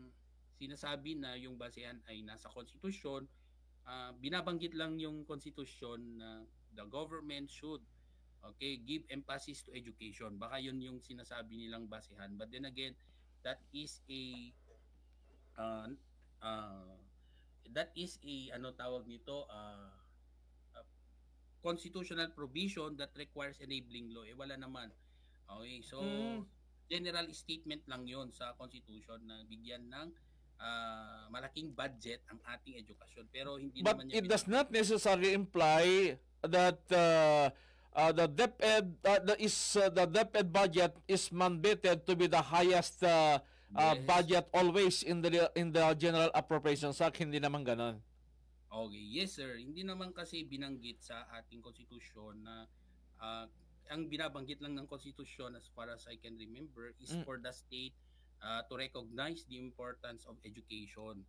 sinasabi na yung basehan ay nasa konstitusyon, binabanggit lang yung konstitusyon na the government should give emphasis to education. Baka yun yung sinasabi nilang basehan. But then again, that is a ano tawag nito, constitutional provision that requires enabling law. Wala naman. Okay, so general statement lang yon sa constitution na bigyan ng malaking budget ang ating edukasyon. Pero hindi But naman it does not necessarily imply that the DepEd the DepEd budget is mandated to be the highest budget always in the General Appropriations Act. Hindi naman ganon. Okay, yes sir. Hindi naman kasi binanggit sa ating konstitusyon na ang binabanggit lang ng konstitusyon as far as I can remember is for the state to recognize the importance of education.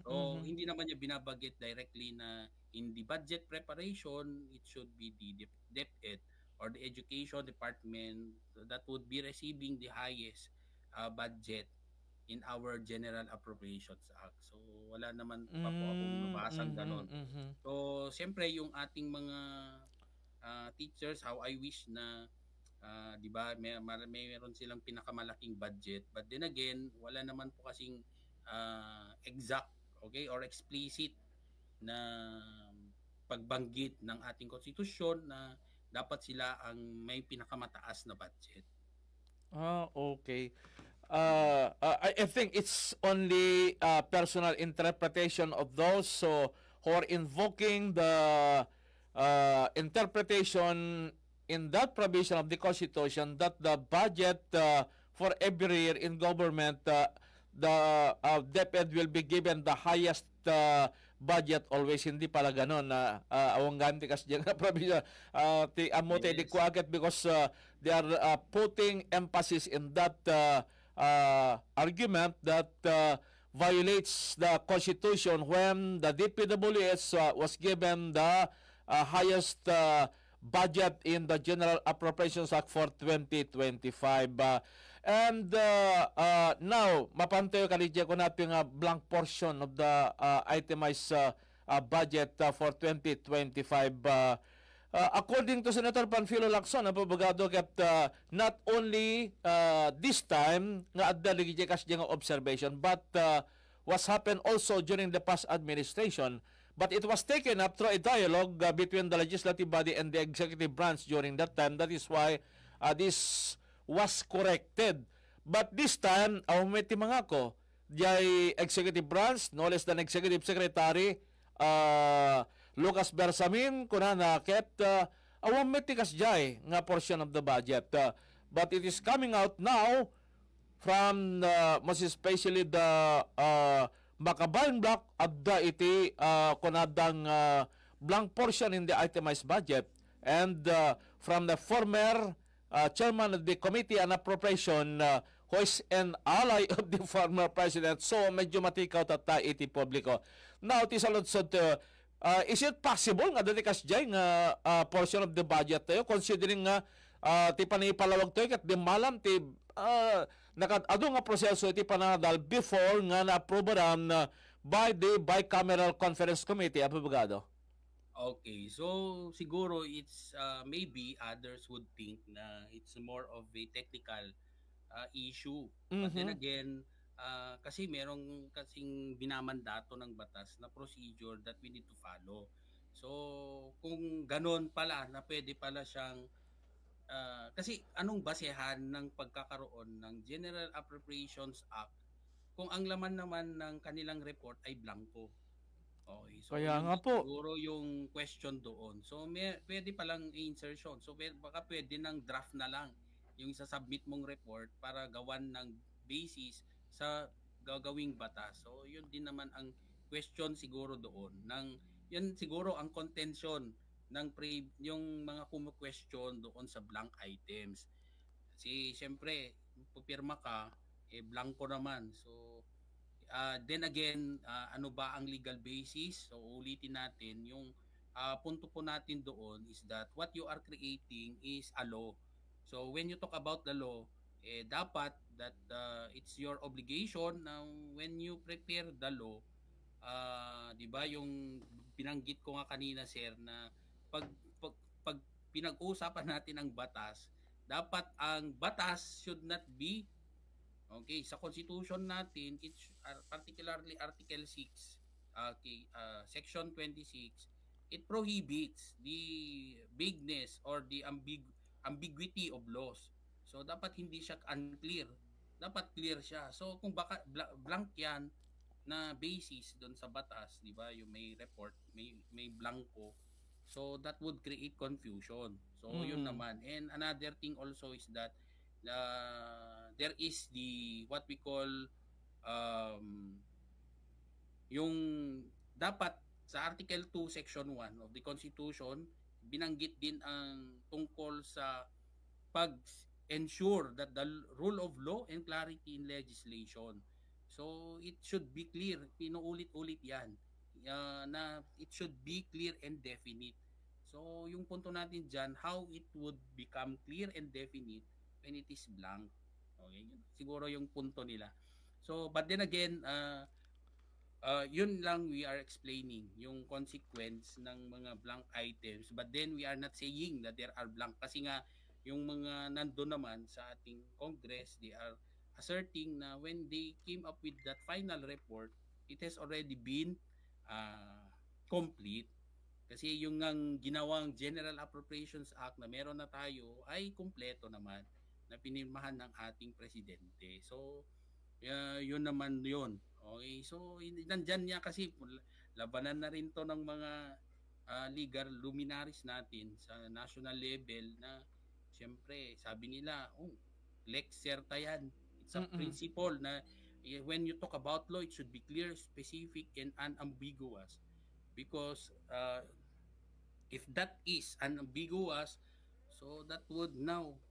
So hindi naman niya binabanggit directly na in the budget preparation it should be the DepEd or the education department that would be receiving the highest budget in our General Appropriations Act. So wala naman pa po akong nabasang ganon. So siyempre yung ating mga teachers, how I wish na 'di ba meron silang pinakamalaking budget, but then again wala naman po kasing exact or explicit na pagbanggit ng ating konstitusyon na dapat sila ang may pinakamataas na budget. Okay. I think it's only personal interpretation of those who are invoking the interpretation in that provision of the Constitution that the budget for every year in government, the DepEd will be given the highest budget always. Hindi pala ganon na awang ganti kasi dyan na provision amote di kuaget because they are putting emphasis in that argument that violates the Constitution when the DPWS was given the highest budget in the General Appropriations Act for 2025. And now, mapantayo kaligya ko natin nga blank portion of the itemized budget for 2025. According to Senator Panfilo Lacson, ang pabagado kat not only this time nga adda ligya kas nga observation, but was happened also during the past administration. But it was taken up through a dialogue between the legislative body and the executive branch during that time. That is why this was corrected. But this time, may timanga ko, jay executive branch, no less than executive secretary, Lucas Bersamin, kunana ket may tikas jay nga portion of the budget. But it is coming out now from most especially the Makabayan block adda iti kunadang blank portion in the itemized budget, and from the former chairman of the Committee on Appropriation who is an ally of the former president, so medyo matikaw tata iti publiko. Now ti saludsod is it possible nga dati kasjay nga portion of the budget tayo considering nga ti panipalawag tayo kat di malam ti nakadado nga proseso iti panadal before nga na-approve na by the Bicameral Conference Committee, abogado? Okay, so siguro it's maybe others would think na it's more of a technical issue. But then again, kasi merong kasing binamandato ng batas na procedure that we need to follow. So kung ganon pala na pwede pala siyang kasi anong basehan ng pagkakaroon ng General Appropriations Act kung ang laman naman ng kanilang report ay blanco? Okay, so Kaya nga po. siguro yung question doon. So pwede palang insertion. So baka pwede ng draft na lang yung isasubmit mong report para gawan ng basis sa gagawing batas. So yun din naman ang question siguro doon. Yan siguro ang contention ng yung mga kumu-question doon sa blank items. Kasi siyempre, pupirma ka, blanco naman. So then again, ano ba ang legal basis? So ulitin natin, yung punto po natin doon is that what you are creating is a law. So when you talk about the law, dapat that it's your obligation na when you prepare the law, 'di ba yung binanggit ko nga kanina, sir, na pag pinag-uusapan natin ang batas, dapat ang batas should not be sa constitution natin, it's particularly Article 6, Section 26, it prohibits the vagueness or the ambiguity of laws. So dapat hindi siya unclear, dapat clear siya. So kung baka blank yan na basis doon sa batas, di ba, yung may report, may blanco, so that would create confusion. So yun naman. And another thing also is that there is the what we call yung dapat sa Article 2 Section 1 of the Constitution, binanggit din ang tungkol sa pag-ensure that the rule of law and clarity in legislation. So it should be clear, pinuulit-ulit yan, na it should be clear and definite. So yung punto natin dyan, how it would become clear and definite when it is blank. Okay, yun siguro yung punto nila. So but then again, yun lang we are explaining yung consequence ng mga blank items, but then we are not saying that there are blank, kasi nga yung mga nandun naman sa ating Congress, they are asserting na when they came up with that final report, it has already been complete. Kasi yung ang ginawang General Appropriations Act na meron na tayo ay kumpleto naman, na pinirmahan ng ating presidente. So yun naman yun. Okay, so nandyan niya kasi labanan na rin to ng mga legal luminaries natin sa national level na siyempre sabi nila, lex certa yan. It's a principle na when you talk about law, it should be clear, specific, and unambiguous. Because if that is unambiguous, so that would now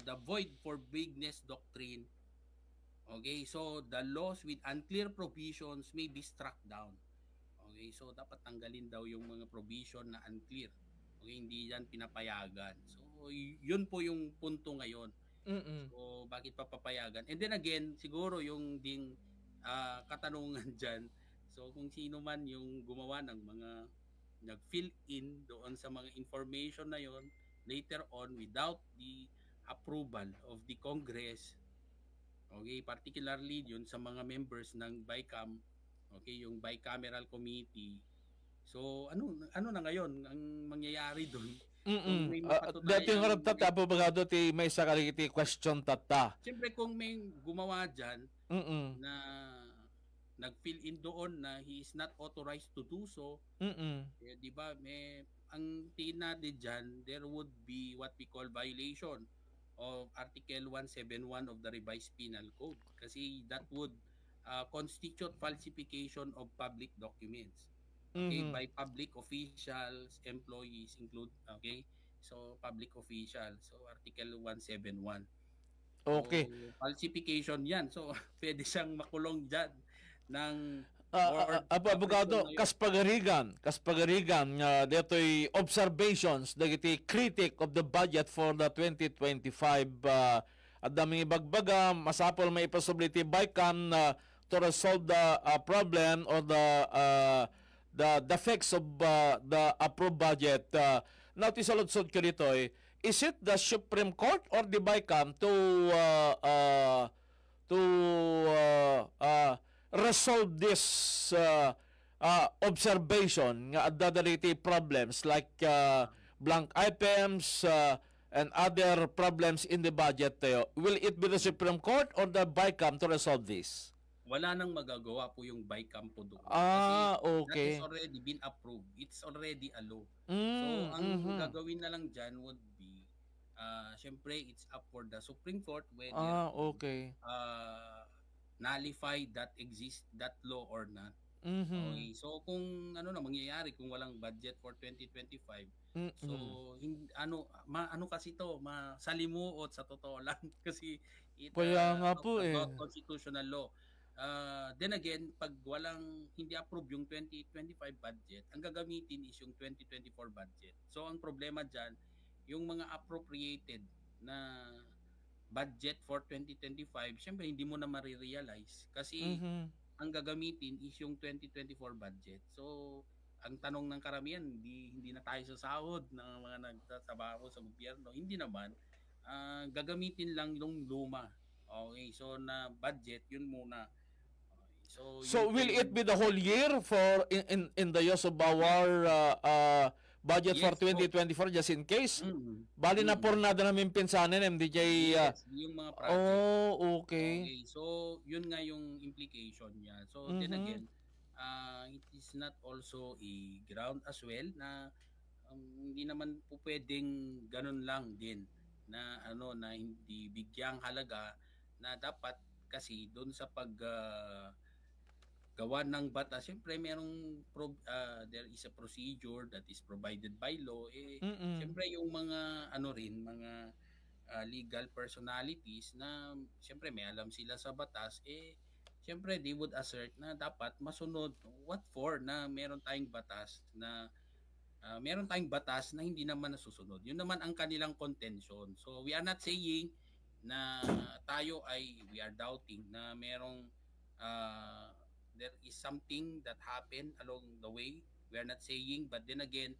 the void for vagueness doctrine. Okay, so the laws with unclear provisions may be struck down. Okay, so dapat tanggalin daw yung mga provision na unclear. Okay, hindi yan pinapayagan. So yun po yung punto ngayon. So bakit papapayagan? And then again, siguro yung ding katanungan dyan, so kung sino man yung gumawa ng mga nag-fill in doon sa mga information na yon later on without the approval of the Congress, okay, particularly yun sa mga members ng BICAM, okay, yung Bicameral Committee. So ano na ngayon ang mangyayari doon? Dati yung harap tata, abogado, may sakali iti question tata. Siyempre kung may gumawa dyan na nag-fill in doon na he is not authorized to do so, di ba, ang tingin natin dyan, there would be what we call violation of Article 171 of the Revised Penal Code. Kasi that would constitute falsification of public documents. Okay, by public officials, employees include, okay? So public officials, so Article 171. Okay. So, falsification 'yan. So pwede siyang makulong diyan ng abogado, kaspagarigan deto'y observations dagiti critic of the budget for the 2025 at daming ibagbaga masapol may possibility BICAM to to resolve the problem or the defects of the approved budget. Now, tisaludsod ko dito is it the Supreme Court or the BICAM to resolve this observation nga adda problems like blank items and other problems in the budget? Will it be the Supreme Court or the BICAM to resolve this? Wala nang magagawa po yung BICAM po doon. Okay. That is already been approved. It's already a law. So, ang gagawin na lang dyan would be, syempre, it's up for the Supreme Court whether nullify that law or not. Okay. So, kung ano na mangyayari kung walang budget for 2025, so ano kasi to, masalimuot sa totoo lang kasi kaya nga po constitutional law. Then again, pag hindi approve yung 2025 budget, ang gagamitin is yung 2024 budget. So, ang problema dyan, yung mga appropriated na budget for 2025, syempre hindi mo na marirealize kasi ang gagamitin is yung 2024 budget. So, ang tanong ng karamihan, hindi na tayo sa sahod ng mga nagtatrabaho sa gobyerno. Hindi naman. Gagamitin lang yung luma. Okay, so na budget, yun muna. So will it be the whole year for in the use of our budget for 2024 just in case? Bali na pornada namin pinsanin MDJ. Yung mga project. Okay. So yun nga yung implication niya. So then again, it is not also a ground as well na hindi naman po pwedeng ganun lang din na na hindi bigyang halaga na dapat kasi doon sa gawa ng batas, siyempre merong there is a procedure that is provided by law. Siyempre yung mga mga legal personalities na siyempre may alam sila sa batas, siyempre they would assert na dapat masunod. What for na meron tayong batas na hindi naman nasusunod. Yun naman ang kanilang contention. So we are not saying na we are doubting na merong there is something that happened along the way. We are not saying, but then again,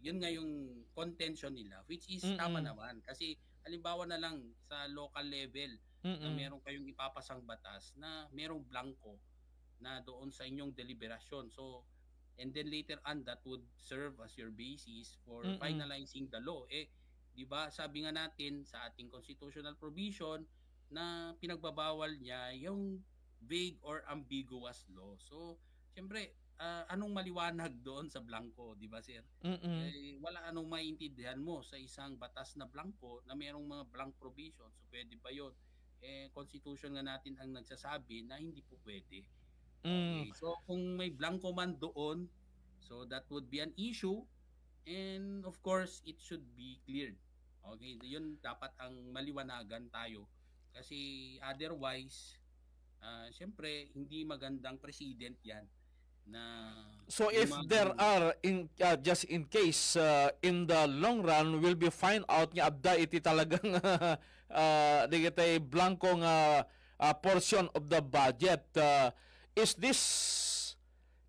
yun nga yung contention nila, which is tama naman. Kasi halimbawa na lang sa local level na meron kayong ipapasang batas na merong blanco na doon sa inyong deliberasyon. So, and then later on, that would serve as your basis for finalizing the law. Di ba, sabi nga natin sa ating constitutional provision na pinagbabawal niya yung vague or ambiguous law. So, siyempre, anong maliwanag doon sa blanco, di ba, sir? Wala anong maiintindihan mo sa isang batas na blanco na mayroong mga blank provisions. So, pwede ba yun? Constitution nga natin ang nagsasabi na hindi po pwede. Okay. So, kung may blanco man doon, so that would be an issue and of course, it should be cleared. Okay, yun dapat ang maliwanagan tayo. Kasi otherwise, siyempre, hindi magandang president yan. So if there are, just in case, in the long run, will be find out nga abda iti talagang digitay blankong portion of the budget. Is this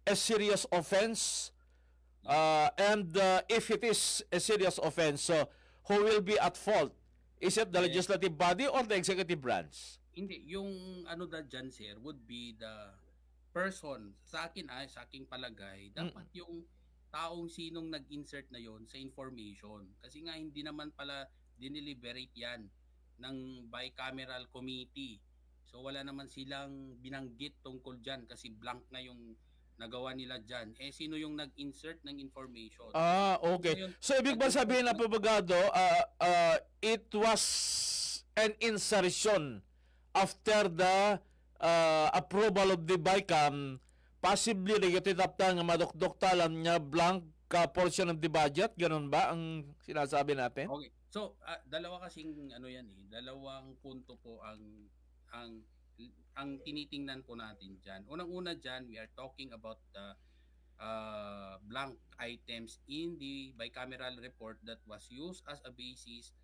a serious offense? And if it is a serious offense, who will be at fault? Is it the legislative body or the executive branch? Hindi, yung dyan, sir, would be the person. Sa aking palagay, dapat yung taong sinong nag-insert na yon sa information. Kasi nga hindi naman pala dineliberate yan ng bicameral committee. So wala naman silang binanggit tungkol dyan kasi blank na yung nagawa nila dyan. Sino yung nag-insert ng information? Okay. So ibig ba sabihin na pabagado, it was an insertion after the approval of the BICAM, possibly nagititapta nga madukduktalan niya blank portion of the budget, ganun ba ang sinasabi natin? Okay. So, dalawa kasing dalawang punto po ang tinitingnan po natin dyan. Unang-una dyan, we are talking about the blank items in the bicameral report that was used as a basis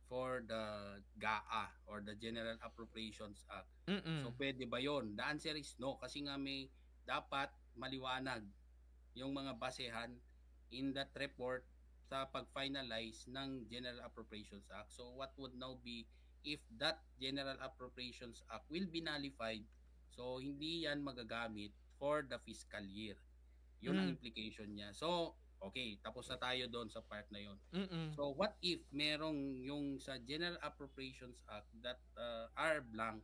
for the GAA or the General Appropriations Act. Mm-mm. So pwede ba yon? The answer is no kasi nga may dapat maliwanag yung mga basehan in that report sa pag-finalize ng General Appropriations Act. So what would now be if that General Appropriations Act will be nullified, so hindi yan magagamit for the fiscal year. Yun ang implication niya. So, okay, tapos na tayo doon sa part na yun. So what if merong yung sa General Appropriations Act that are blank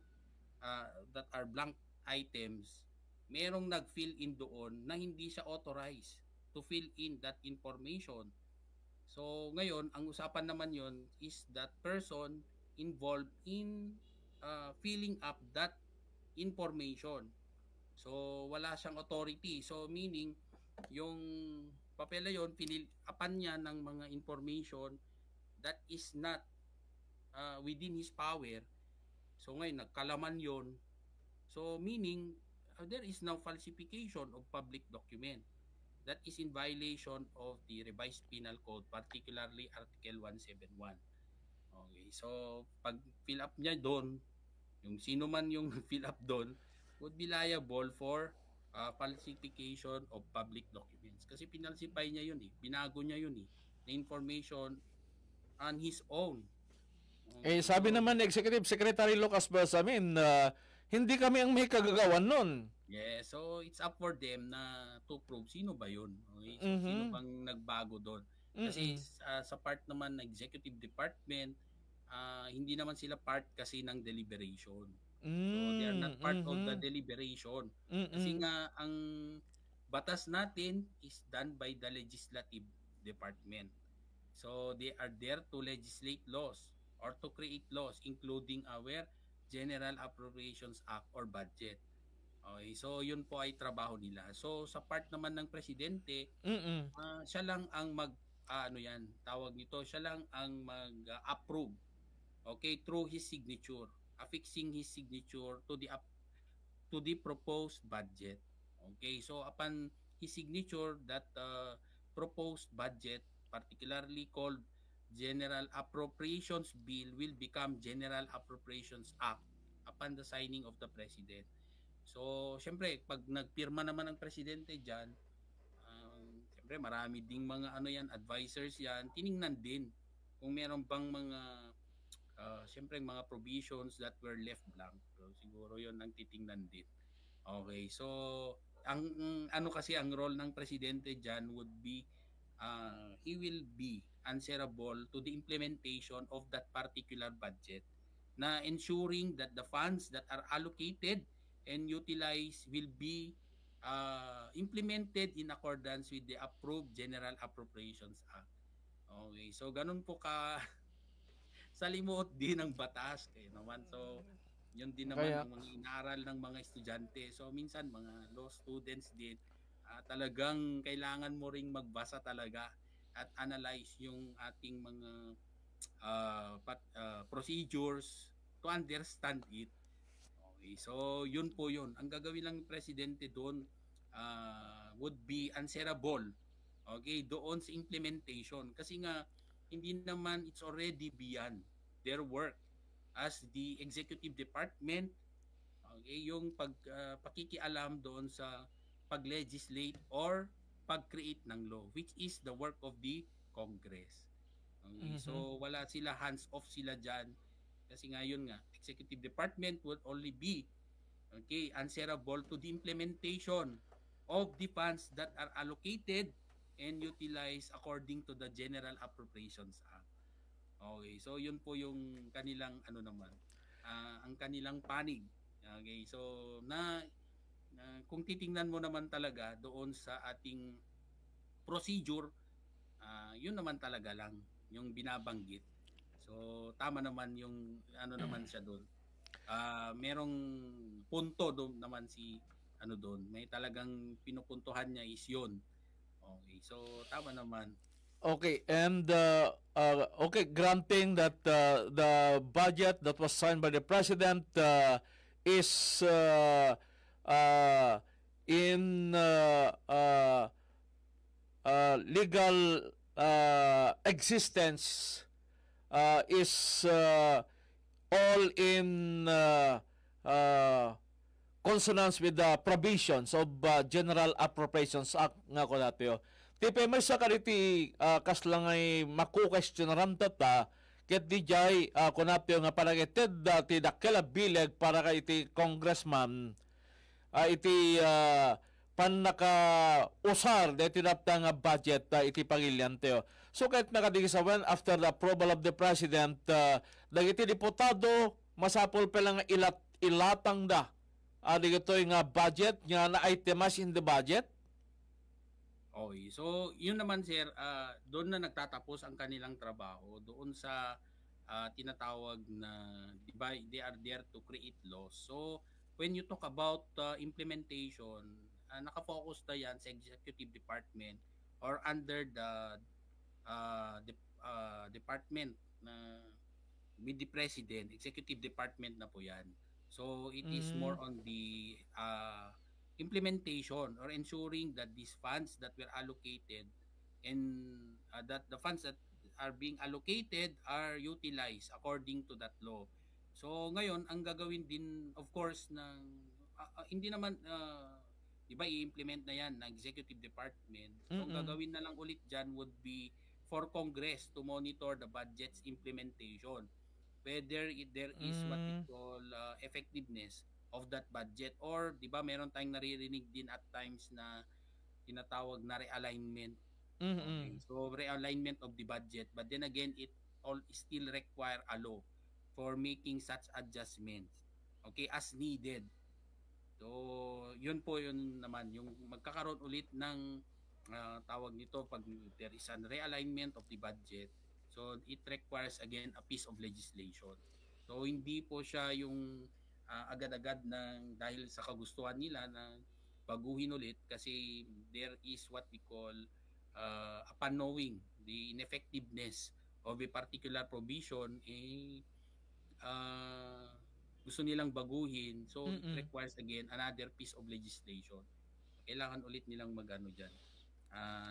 items, merong nag-fill in doon na hindi siya authorized to fill in that information. So ngayon, ang usapan naman yon is that person involved in filling up that information. So wala siyang authority. So meaning, yung papel na yun, pinil-upan niya ng mga information that is not within his power. So ngayon, nagkalaman yon. So meaning, there is now falsification of public document. That is in violation of the revised penal code, particularly Article 171. Okay, so pag fill up niya doon, yung sino man yung fill up doon would be liable for falsification of public documents. Kasi pinalsify niya yun binago niya yun na information on his own. Sabi naman ni Executive Secretary Lucas Bersamin, hindi kami ang may kagagawan nun. Yeah, so it's up for them na to prove sino ba yun. Okay? So, sino bang nagbago doon. Kasi sa part naman ng Executive Department, hindi naman sila part kasi ng deliberation. So they are not part of the deliberation. Kasi nga ang batas natin is done by the Legislative Department. So they are there to legislate laws or to create laws including our General Appropriations Act or budget. Okay, so yun po ay trabaho nila. So sa part naman ng presidente, siya lang ang siya lang ang mag-approve. Okay, through his signature, affixing his signature to the proposed budget. Okay, so upon his signature, that proposed budget, particularly called General Appropriations Bill, will become General Appropriations Act upon the signing of the President. So, syempre, pag nagpirma naman ang presidente dyan, syempre, marami ding mga advisors yan, tiningnan din kung meron bang mga, syempre, mga provisions that were left blank. So, siguro yon ang titingnan din. Okay, so, ang ang role ng presidente dyan would be, he will be answerable to the implementation of that particular budget na ensuring that the funds that are allocated and utilized will be implemented in accordance with the approved General Appropriations Act. Okay, so ganun po ka salimuot din ng batas kayo naman. So yun din naman yung mga inaaral ng mga estudyante. So minsan mga law students din, talagang kailangan mo ring magbasa talaga at analyze yung ating mga procedures to understand it. So, yun po yun. Ang gagawin lang ng presidente doon would be answerable, okay, doon sa implementation. Kasi nga, hindi naman it's already beyond their work as the executive department, okay, yung pakikialam doon sa pag-legislate or pag-create ng law, which is the work of the Congress. Okay, so, wala sila, hands-off sila dyan. Kasi nga yun nga, executive department would only be answerable to the implementation of the funds that are allocated and utilized according to the General Appropriations Act. Okay, so yun po yung kanilang ang kanilang panig. Okay, so kung titingnan mo naman talaga doon sa ating procedure, yun naman talaga lang yung binabanggit. So tama naman yung naman siya doon. Merong punto doon naman doon. May talagang pinupuntuhan niya is yun. Okay, so tama naman. Okay, and granting that the budget that was signed by the president is in legal existence is all in consonance with the provisions of General Appropriations Act nga ko natin. Tipe may sa kariti kaslang ay maku-questionaran tata ket di jay kunapyo nga parageted ti dakela bileg para kay iti congressman iti panaka usar de tinapta nga budget iti pangilyante. So kahit nakadigisawan after the approval of the president dagiti diputado masapol pa lang ilatang da digitoy nga budget nga na items in the budget. Okay. So, yun naman sir, doon na nagtatapos ang kanilang trabaho doon sa tinatawag na, di ba, they are there to create laws. So, when you talk about implementation, nakafocus na yan sa executive department or under the department na with the president, executive department na po yan. So, it is more on the implementation or ensuring that these funds that were allocated and that the funds that are being allocated are utilized according to that law. So ngayon ang gagawin din of course ng hindi naman di ba i-implement na yan ng executive department. So ang gagawin na lang ulit diyan would be for Congress to monitor the budget's implementation, whether there is what we call effectiveness of that budget, or di ba meron tayong naririnig din at times na tinatawag na realignment. Okay. So realignment of the budget, but then again it all still require a law for making such adjustments, okay, as needed. So yun po yun naman yung magkakaroon ulit ng tawag nito pag there is an realignment of the budget, so it requires again a piece of legislation. So hindi po siya yung agad-agad ng dahil sa kagustuhan nila na baguhin ulit, kasi there is what we call upon knowing the ineffectiveness of a particular provision, gusto nilang baguhin, so it requires again another piece of legislation. Kailangan ulit nilang magano diyan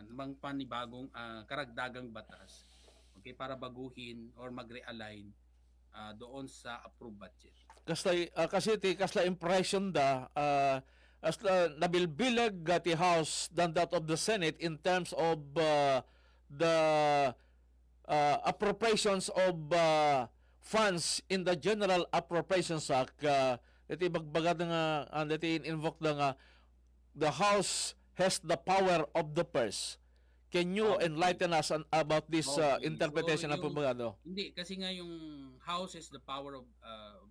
namang panibagong karagdagang batas, okay, para baguhin or mag-realign doon sa approved budget. Kasla impression da as nabilbilag ti House than that of the Senate in terms of the appropriations of funds in the General Appropriations Act. Iti bagbagad nga iti invoke nga the House has the power of the purse. Can you enlighten us about this interpretation so, ng pabagado? Hindi, kasi nga yung House is the power of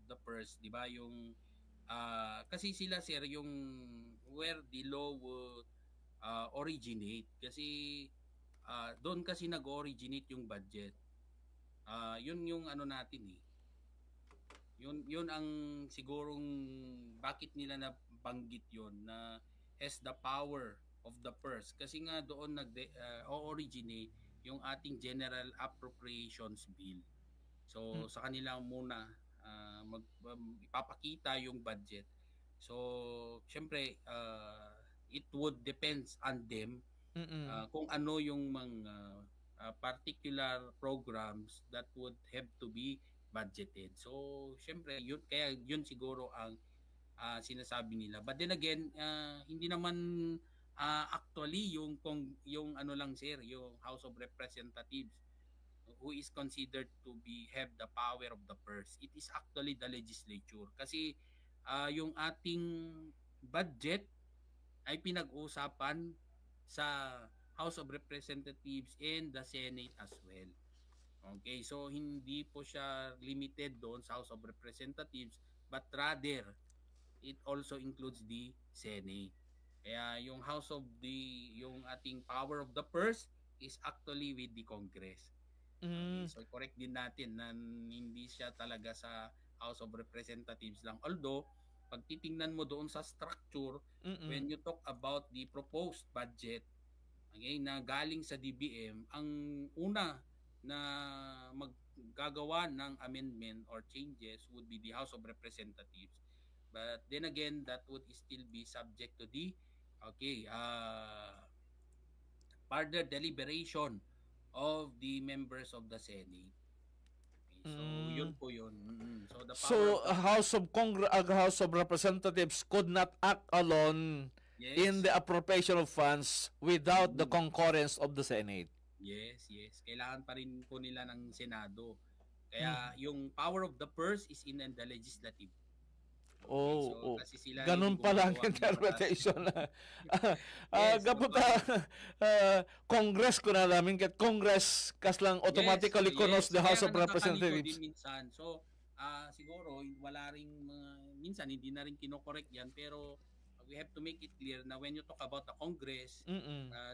the purse, di ba? Yung kasi sila sir yung where the law would originate, kasi doon kasi nag-originate yung budget. Yun yung ano natin Yun ang sigurong bakit nila nabanggit yun na has the power of the purse, kasi nga doon nag-originate yung ating General Appropriations Bill. So sa kanila muna ipapakita yung budget. So syempre it would depends on them kung ano yung mga particular programs that would have to be budgeted. So syempre yun, kaya yun siguro ang sinasabi nila. But then again, hindi naman actually yung ano lang sir, yung House of Representatives who is considered to have the power of the purse. It is actually the legislature, kasi yung ating budget ay pinag-uusapan sa House of Representatives and the Senate as well. Okay, so hindi po siya limited doon sa House of Representatives, but rather it also includes the Senate. Kaya yung yung ating power of the purse is actually with the Congress. Okay, so correct din natin na hindi siya talaga sa House of Representatives lang. Although, pag titingnan mo doon sa structure, when you talk about the proposed budget, okay, na galing sa DBM, ang una na maggagawa ng amendment or changes would be the House of Representatives. But then again, that would still be subject to the further deliberation of the members of the Senate. So, yun po yun. So, the power So, House of Representatives could not act alone in the appropriation of funds without the concurrence of the Senate. Yes. Kailangan pa rin po nila ng Senado. Kaya yung power of the purse is in the legislative. Kasi sila ganun pa lang interpretation. Congress ko na namin kat Congress kas lang automatically knows the House of Representatives. Minsan. So siguro wala ring minsan hindi na rin kino-correct yan, pero we have to make it clear na when you talk about the Congress,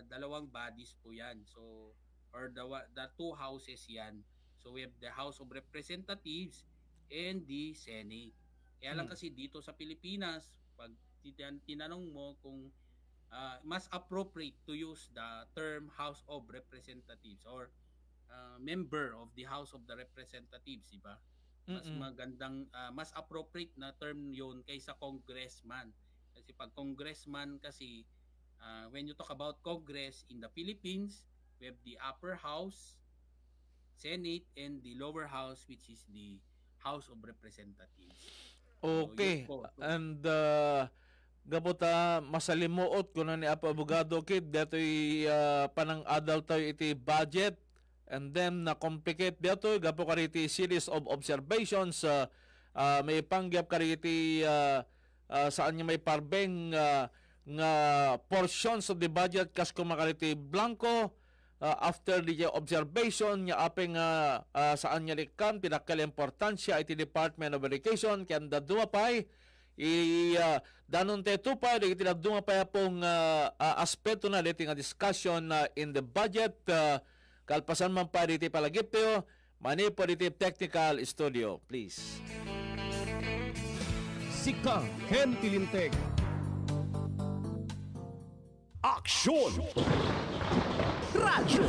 dalawang bodies po yan. So or the two houses yan. So we have the House of Representatives and the Senate. Kaya lang kasi dito sa Pilipinas, pag tinanong mo kung mas appropriate to use the term House of Representatives or member of the House of the Representatives, diba? Mas magandang, mas appropriate na term yon kaysa congressman. Kasi pag congressman kasi, when you talk about Congress in the Philippines, we have the upper house, Senate, and the lower house, which is the House of Representatives. Okay. And gabuta masalimuot ko na ni Apo Abogado Kid dato'y panang adult tayo iti budget and then na-complicate dato'y gapo kariti series of observations may pangyap kariti saan niya may parbeng nga portions of the budget kas kumakariti blanco after the observation niya apeng saan niya likan pinakal importansya iti Department of Education kaya dumapay danon te tupay iti dumapay pong aspeto na diti nga discussion in the budget kalpasan man pa diti palagipyo mani po diti technical studio please. Sika Ken Tilinteg. Aksyon! Radyo!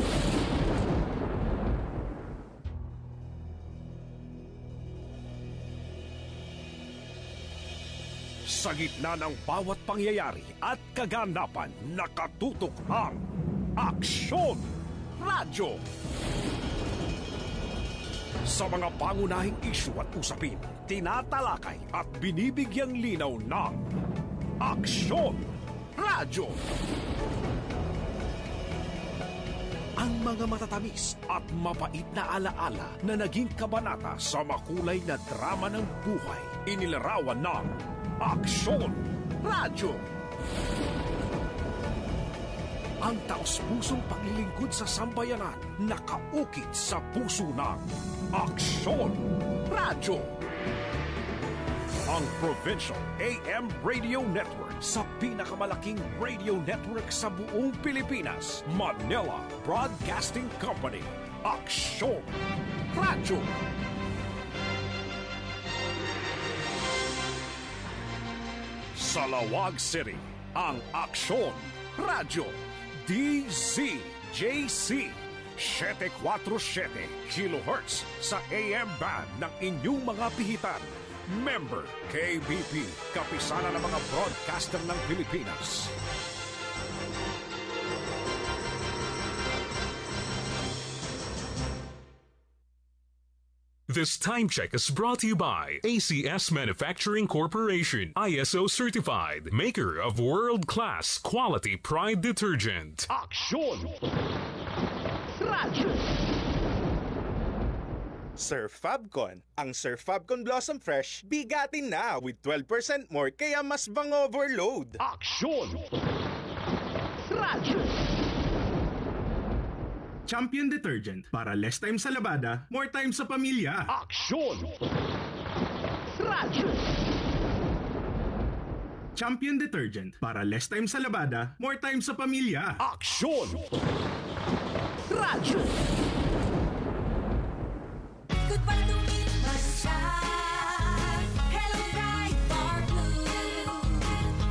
Sa gitna ng bawat pangyayari at kaganapan, nakatutok ang Aksyon! Radyo! Sa mga pangunahing isyu at usapin, tinatalakay at binibigyang linaw ng Aksyon! Radyo! Ang mga matatamis at mapait na alaala na naging kabanata sa makulay na drama ng buhay, inilarawan ng Aksyon! Radyo! Ang taos-pusong paglilingkod sa sambayanan nakaukit sa puso ng Aksyon! Radyo! Ang Provincial AM Radio Network sa pinakamalaking radio network sa buong Pilipinas, Manila Broadcasting Company, Aksyon! Radyo! Sa Lawag City, ang Aksyon! Radyo! DZJC 747 kHz sa AM band ng inyong mga pihitan. Member KBP, kapisanan ng mga broadcaster ng Pilipinas. This time check is brought to you by ACS Manufacturing Corporation, ISO certified, maker of world-class quality Pride detergent. Aksyon! Radyo! Sir Fabcon. Ang Sir Fabcon Blossom Fresh, bigatin na with 12% more kaya mas bang overload. Aksyon! Radyo! Champion Detergent para less time sa labada, more time sa pamilya. Aksyon! Radyo! Champion Detergent para less time sa labada, more time sa pamilya. Aksyon! Radyo! Goodbye to me, Masha. Hello, bright bar blue.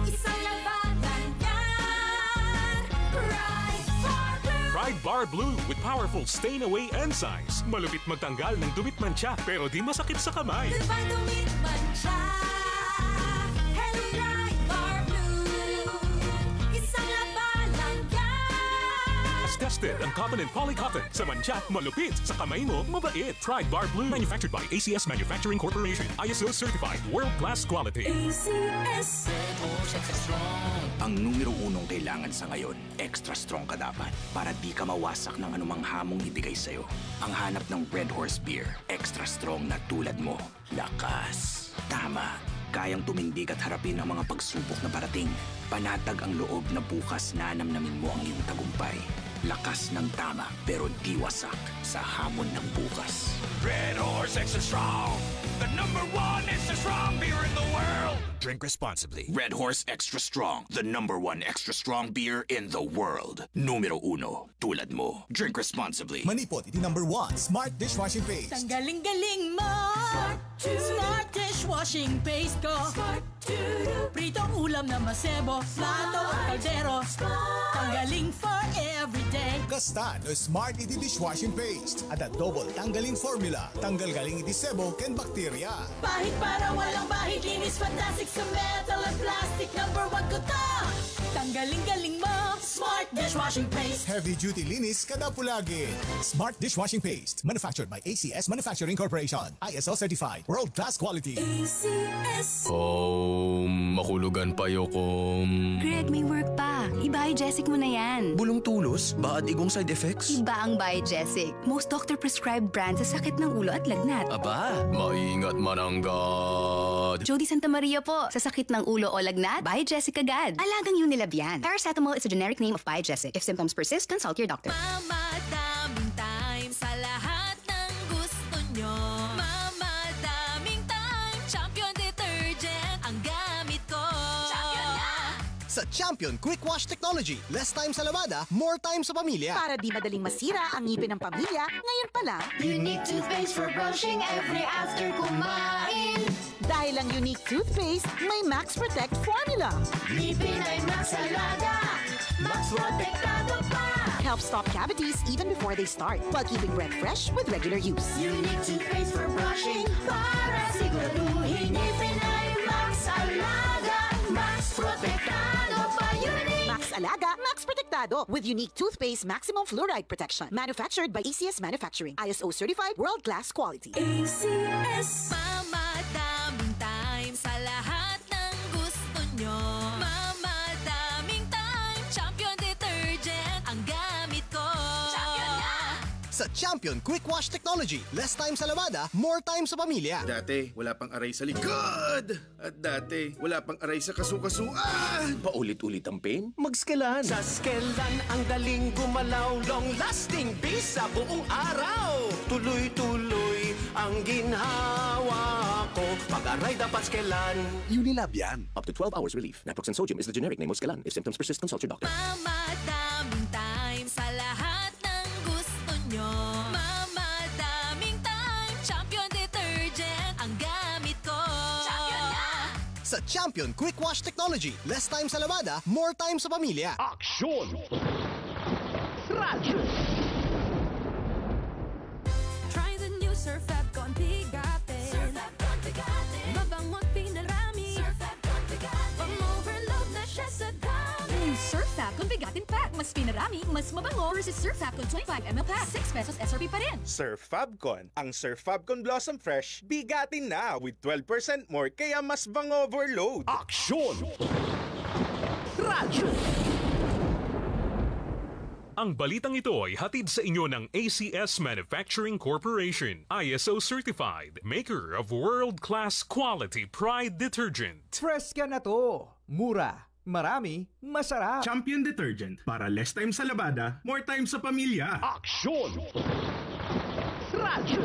Isang labanan yan. Bright bar blue. Pride Bar Blue with powerful stain-away enzymes. Malupit magtanggal ng dumit mancha pero di masakit sa kamay. Goodbye to me, Masha. Hello, bright bar blue. Isang labanan yan. As tested ang cotton and polycotton. Sa mancha, malupit. Sa kamay mo, mabait. Pride Bar Blue. Manufactured by ACS Manufacturing Corporation. ISO certified. World-class quality. ACS. Ang numero unong kailangan sa ngayon, extra strong ka dapat para di ka mawasak ng anumang hamong ibigay sa'yo. Ang hanap ng Red Horse Beer, extra strong na tulad mo. Lakas. Tama. Kayang tumindig at harapin ang mga pagsubok na parating. Panatag ang loob na bukas na namnamin mo ang iyong tagumpay. Lakas ng tama pero di wasak sa hamon ng bukas. Red Horse Extra Strong, the #1 extra strong beer in the world. Drink responsibly. Red Horse Extra Strong, the #1 extra strong beer in the world. Numero 1, tulad mo. Drink responsibly. Manipot, iti #1, Smart Dishwashing Paste. Tanggaling-galing mo. Smart dishwashing paste ko. Pritong ulam na masebo. Plato at kaldero. Tanggaling for everyday. Kasta no Smart iti Dishwashing Paste. At double tanggaling formula. Tanggal galing iti sebo ken bakterya. Bahid para walang bahid. Linis fantastic sa metal at plastic. #1 ko to. Tanggaling-galing mo. Smart dishwashing paste. Heavy duty linis kada pulagi. Smart Dishwashing Paste. Manufactured by ACS Manufacturing Corporation. ISO certified. World class quality. ACS. Makulugan pa yokom. Greg, may work pa. I-Biogesic mo na yan. Bulong tulos? Baad igong side effects? Iba ang Biogesic. Most doctor-prescribed brand sa sakit ng ulo at lagnat. Aba, maingat mananggad. Jody Santa Maria po. Sa sakit ng ulo o lagnat, Biogesic agad. Alagang Unilab yan. Paracetamol is a generic name of Biogesic. If symptoms persist, consult your doctor. Mamadaming time sa lahat ng gusto nyo. Mamadaming time, Champion Detergent ang gamit ko. Champion na! Sa Champion Quick Wash Technology, less time sa labada, more time sa pamilya. Para di madaling masira ang ngipin ng pamilya, ngayon pa lang. Unique toothpaste for brushing every after kumain. Dahil ang unique toothpaste, may Max Protect formula. Ngipin ay Max Alaga. Max Protectado pa. Helps stop cavities even before they start, while keeping breath fresh with regular use. Unique toothpaste for brushing para siguraduhin ngipin ay Max Alaga. Max Protectado pa. Unique. Max Alaga, Max Protectado with unique toothpaste maximum fluoride protection. Manufactured by ACS Manufacturing. ISO certified world-class quality. ACS. Mamadaming time sa lahat ng gusto nyo. Mamadaming time, Champion Detergent ang gamit ko. Champion na! Sa Champion Quick Wash Technology, less time sa labada, more time sa pamilya. Dati, wala pang aray sa likod. At dati, wala pang aray sa kasukasuan. Paulit-ulit ang pain? Magskalan. Sa Skelan ang galing gumalaw, long-lasting bisa buong araw. Tuloy-tuloy ang ginhawa ko. Pag-aray dapat Skelan. Unilab yan. Up to 12 hours relief. Naproxen sodium is the generic name of Skelan. If symptoms persist, consult your doctor. Mamadaming time sa lahat ng gusto nyo. Mamadaming time, Champion Detergent ang gamit ko. Champion na! Sa Champion Quick Wash Technology, less time sa labada, more time sa pamilya. Aksyon! Radyo! Try the new Surf Fabcon Bigatin. Surf Fabcon Bigatin. Mabangot pinarami. Surf Fabcon Bigatin. Pang-overload na siya sa dami. New Surf Fabcon Bigatin Pack. Mas pinarami, mas mabango versus Surf Fabcon 25ml Pack. 6 pesos SRP pa rin. Surf Fabcon. Ang Surf Fabcon Blossom Fresh, bigatin na with 12% more kaya mas bang overload. Aksyon! Radyo! Ang balitang ito ay hatid sa inyo ng ACS Manufacturing Corporation, ISO certified, maker of world-class quality Pride detergent. Fresh ka na to. Mura, marami, masarap. Champion Detergent. Para less time sa labada, more time sa pamilya. Aksyon! Radyo!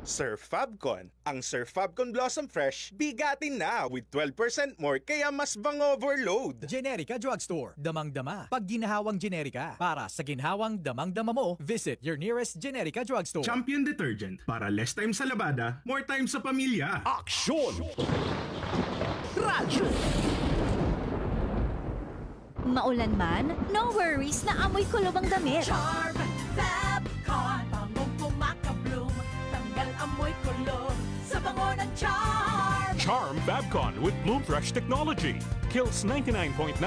Surf Fabcon. Ang Surf Fabcon Blossom Fresh, bigatin na with 12% more kaya mas bang overload. Generica Drugstore. Damang-dama. Pag ginahawang Generica. Para sa ginhawang damang-dama mo, visit your nearest Generica Drugstore. Champion Detergent. Para less time sa labada, more time sa pamilya. Aksyon! Radyo! Maulan man, no worries na amoy kulob ang damit. Charm Fabcon. Bangong pumakabloom. Tanggal amoy kulob sa bango ng Charm. Charm Fabcon with Bloom Fresh technology. kills 99.9%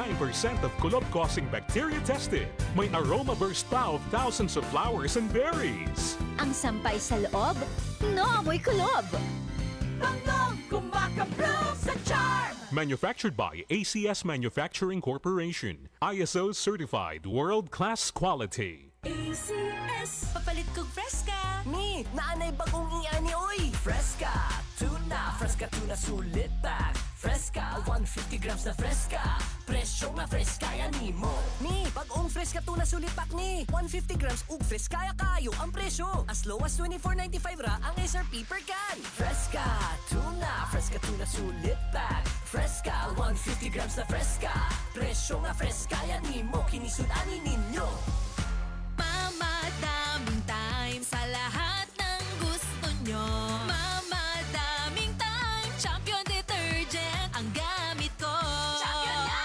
of kulob-causing bacteria tested. May aroma burst pa of thousands of flowers and berries. Ang sampay sa loob, amoy kulob. Banggong kumakablog sa charm. Manufactured by ACS Manufacturing Corporation. ISO certified world-class quality. ACS. Papalit kong Fresca. Ni, naanay bagong iani oy. Fresca, tuna. Fresca tuna sulit pack. Fresca, 150 grams na Fresca. Presyo na Fresca yan mo. Ni, bagong Fresca tuna sulit pack ni. 150 grams ug Fresca kayo ang presyo. As low as 24.95 ra ang SRP per can. Fresca, tuna. Fresca tuna sulit pack. Fresca, 150 grams na Fresca. Presyo nga Fresca yan mo. Kinisud-ani ninyo. Mama, daming time sa lahat ng gusto nyo. Mama, daming time. Champion detergent ang gamit ko. Champion na!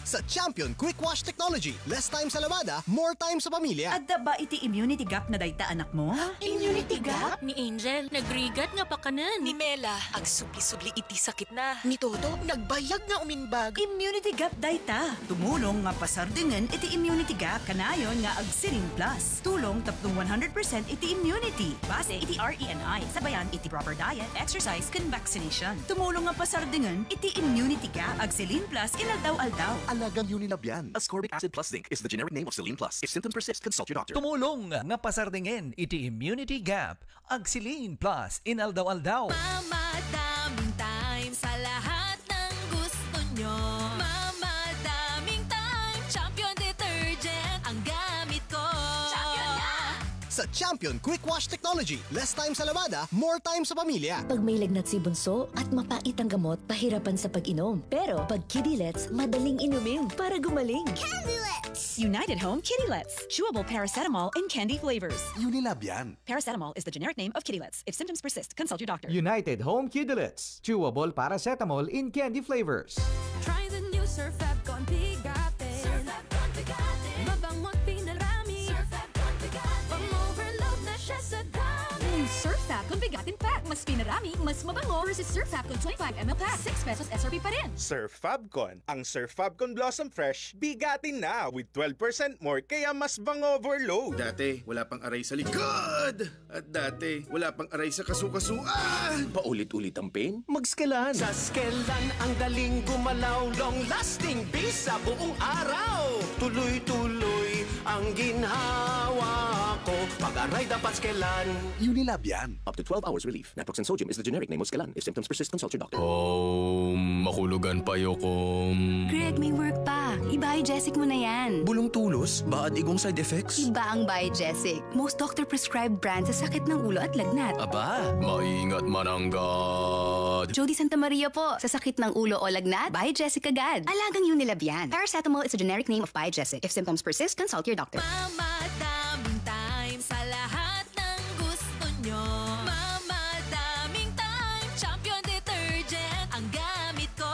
Sa Champion Quick Wash Technology, less time sa lavada, more time sa pamilya. Adda ba iti immunity gap na dayta anak mo? Immunity gap? Ni Angel, nagrigat nga pa kanan. Ni Mela, ag subli-subli iti sakit na. Ni Toto, nagbayag nga uminbag. Immunity gap dayta. Tumulong nga pasardingan iti immunity gap kanayon nga ag Serene Plus. Tulong tapdong 100% iti immunity. Base iti RENI. Sabayan iti proper diet, exercise, and vaccination. Tumulong nga pasardingan iti immunity gap ag Serene Plus inaldaw-aldaw. Alagang Unilab yan. Ascorbic acid plus zinc is the generic name of Celine Plus. If symptoms persist, consult your doctor. Tumulong nga pasardingen iti immunity gap ag Celine Plus inaldaw-aldaw. Mama, daming time sa lahat ng gusto nyo. Mama, daming time. Champion detergent ang gamit ko. Champion na! Sa Champion Quick Wash Technology, less time sa lavada, more time sa pamilya. Pag may lagnat si bunso at mapait ang gamot, pahirapan sa pag-inom. Pero pag Kidilets, madaling inumin para gumaling. Kidilets! United Home Kidilets. Chewable paracetamol in candy flavors. Unilab yan. Paracetamol is the generic name of Kidilets. If symptoms persist, consult your doctor. United Home Kidilets. Chewable paracetamol in candy flavors. Try the new Surf Fab Con Bigatin. Surf Fab Con Bigatin. Mabangot pinarami. Surf Fab Con Bigatin. Pang-overload na siya sa dami. New Surf Fab Con Bigatin Pack. Mas pinarami, mas mabango versus Surf Fab Con 25ml Pack. 6 pesos SRP pa rin. Surf Fabcon. Ang Surf Fabcon Blossom Fresh, bigatin na with 12% more kaya mas bang overload. Dati, wala pang aray sa likod. At dati, wala pang aray sa kasukasuan. Paulit-ulit ang pain? Mag-Skelan. Sa Skelan, ang galing gumalaw. Long-lasting bisa buong araw. Tuloy-tuloy ang ginhawa ko. Pag-aray dapat Skelan. Unilab yan. Up to 12 hours relief. Naproxen sodium is the generic name of Skelan. If symptoms persist, consult your doctor. Makulugan pa yokom. Greg, may work pa. I-Biogesic mo na yan. Bulong tulos? Baad igong side effects? Iba ang Biogesic. Most doctor-prescribed brand sa sakit ng ulo at lagnat. Aba, maingat mananggad. Jody Santa Maria po. Sa sakit ng ulo o lagnat, Biogesic agad. Alagang Unilab yan. Paracetamol is a generic name of Biogesic. If symptoms persist, consult your doctor. Mama, daming time sa lahat ng gusto nyo. Mama, daming time. Champion detergent ang gamit ko.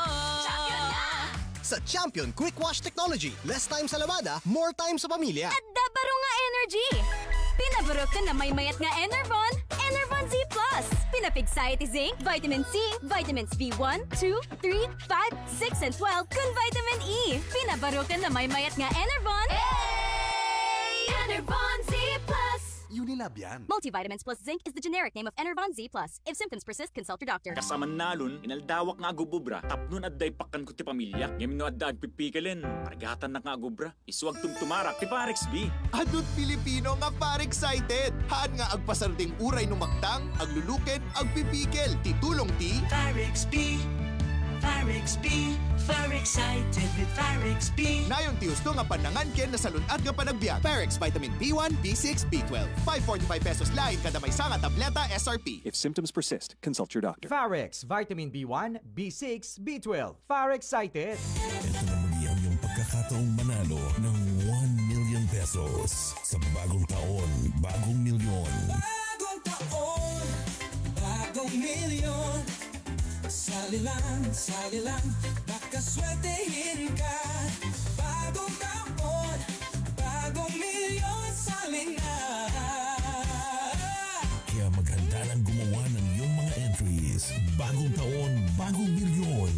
Champion na! Sa Champion Quick Wash Technology, less time sa lavada, more time sa pamilya. At dabaro nga energy! Pinabarok ka na may mayat nga Enervon, Enervon Z+. Pinapig-sa iti zinc, vitamin C, vitamins B1, 2, 3, 5, 6, and 12, kun vitamin E. Pinabarok ka na may mayat nga Enervon. Hey! Enervon Z+. Unilab yan. Multivitamins plus zinc is the generic name of Enervon Z+. If symptoms persist, consult your doctor. Kasaman nalon, inaldawak nga agububra, tapnon adday pakkan ko ti pamilya, ngayon no adda agpipikalin, paragatan na nga agubra, iswag tumtumarak ti Parex B. Adut Pilipino nga excited. Haan nga agpasarding uray no maktang, agluluken, agpipikil, titulong ti Parex B. Parex B. Far excited with Parex B. Nayon ti gusto nga panangan ken na salunad nga panagbiag. Parex Vitamin B1, B6, B12. 545 pesos lain kada may sanga tableta SRP. If symptoms persist, consult your doctor. Farex Vitamin B1, B6, B12. Far excited. Ito na muli ang iyong pagkakataong manalo ng 1 million pesos. Sa bagong taon, bagong milyon. Bagong taon, bagong milyon. Sali lang, baka swertehin ka. Bagong taon, bagong milyon, sali na. Kaya maghanda ng gumawa ng iyong mga entries. Bagong taon, bagong milyon.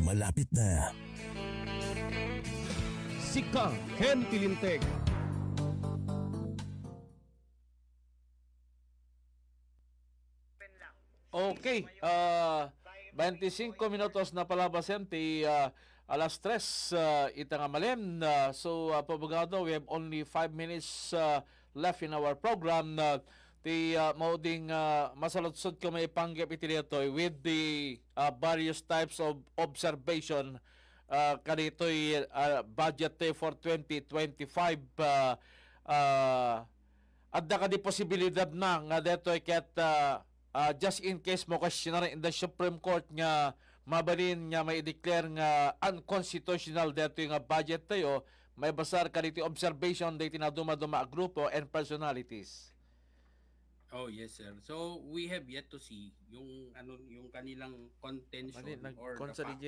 Malapit na. Musika, Ken Tilinteg. Okay, 25 minutos na palabasan ti alas 3 itang malim. So, pabagado, we have only 5 minutes left in our program. Ti mauding masalutsod ko may panggap iti dito with the various types of observation kanito'y budget for 2025. Adda ka di posibilidad na nga dito ket just in case mo questionary in the Supreme Court nga mabalin nga may declare nga unconstitutional dito yung budget tayo, may basar ka dito observation dito na dumaduma grupo and personalities. Oh yes sir. So we have yet to see yung yung kanilang contention or the facts.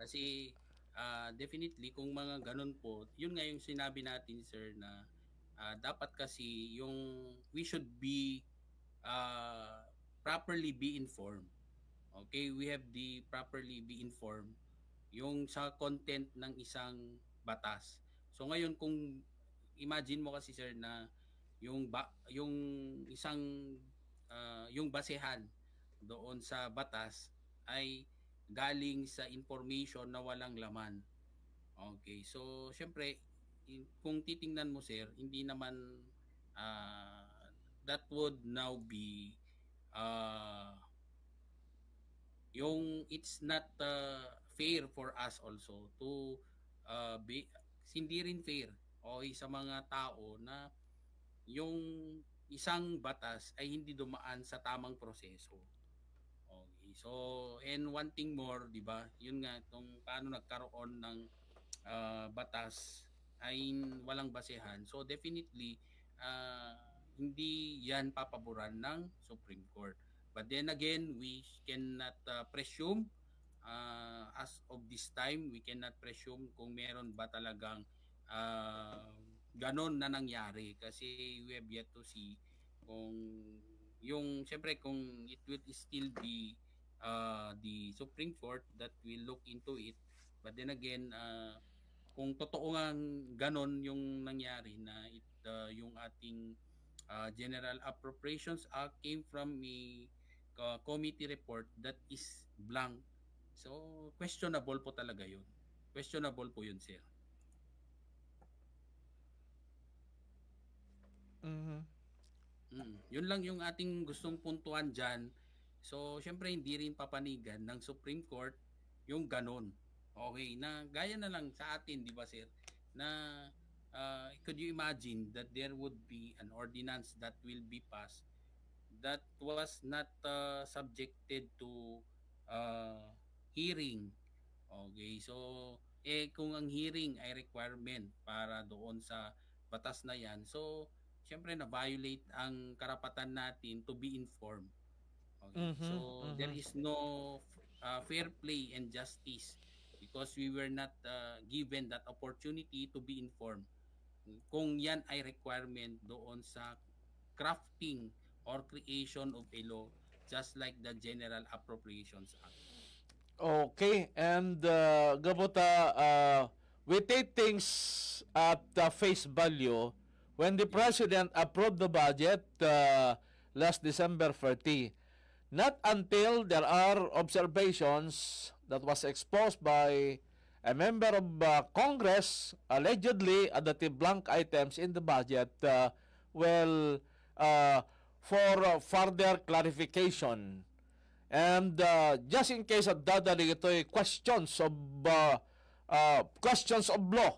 Kasi definitely kung mga ganun po, yun nga yung sinabi natin sir na dapat kasi yung we should be properly be informed. Okay, we have the properly be informed yung sa content ng isang batas. So ngayon kung imagine mo kasi sir na yung isang yung basehan doon sa batas ay galing sa information na walang laman. Okay, so syempre kung titingnan mo sir, hindi naman that would now be yung it's not fair for us also to be, hindi rin fair sa mga tao na yung isang batas ay hindi dumaan sa tamang proseso. Okay. So, and one thing more, di ba? Yun nga, itong paano nagkaroon ng batas ay walang basehan. So, definitely, hindi yan papaboran ng Supreme Court. But then again, we cannot presume, as of this time, we cannot presume kung meron ba talagang ganon na nangyari kasi we have yet to see kung yung syempre kung it will still be the Supreme Court that will look into it, but then again kung totoo nga ganon yung nangyari na yung ating General Appropriations Act came from a committee report that is blank, so questionable po talaga yun, questionable po yun sir. Yun lang yung ating gustong puntuan dyan. So, syempre hindi rin papanigan ng Supreme Court yung ganon. Okay, na gaya na lang sa atin, di ba sir? Na could you imagine that there would be an ordinance that will be passed that was not subjected to hearing. Okay, so kung ang hearing ay requirement para doon sa batas na yan, so siyempre na-violate ang karapatan natin to be informed. Okay? So, there is no fair play and justice because we were not given that opportunity to be informed. Kung yan ay requirement doon sa crafting or creation of a law just like the General Appropriations Act. Okay, and Gabota, we take things at face value. When the President approved the budget last December 30, not until there are observations that was exposed by a member of Congress allegedly at the blank items in the budget for further clarification. And just in case at dadali ito'y questions of law,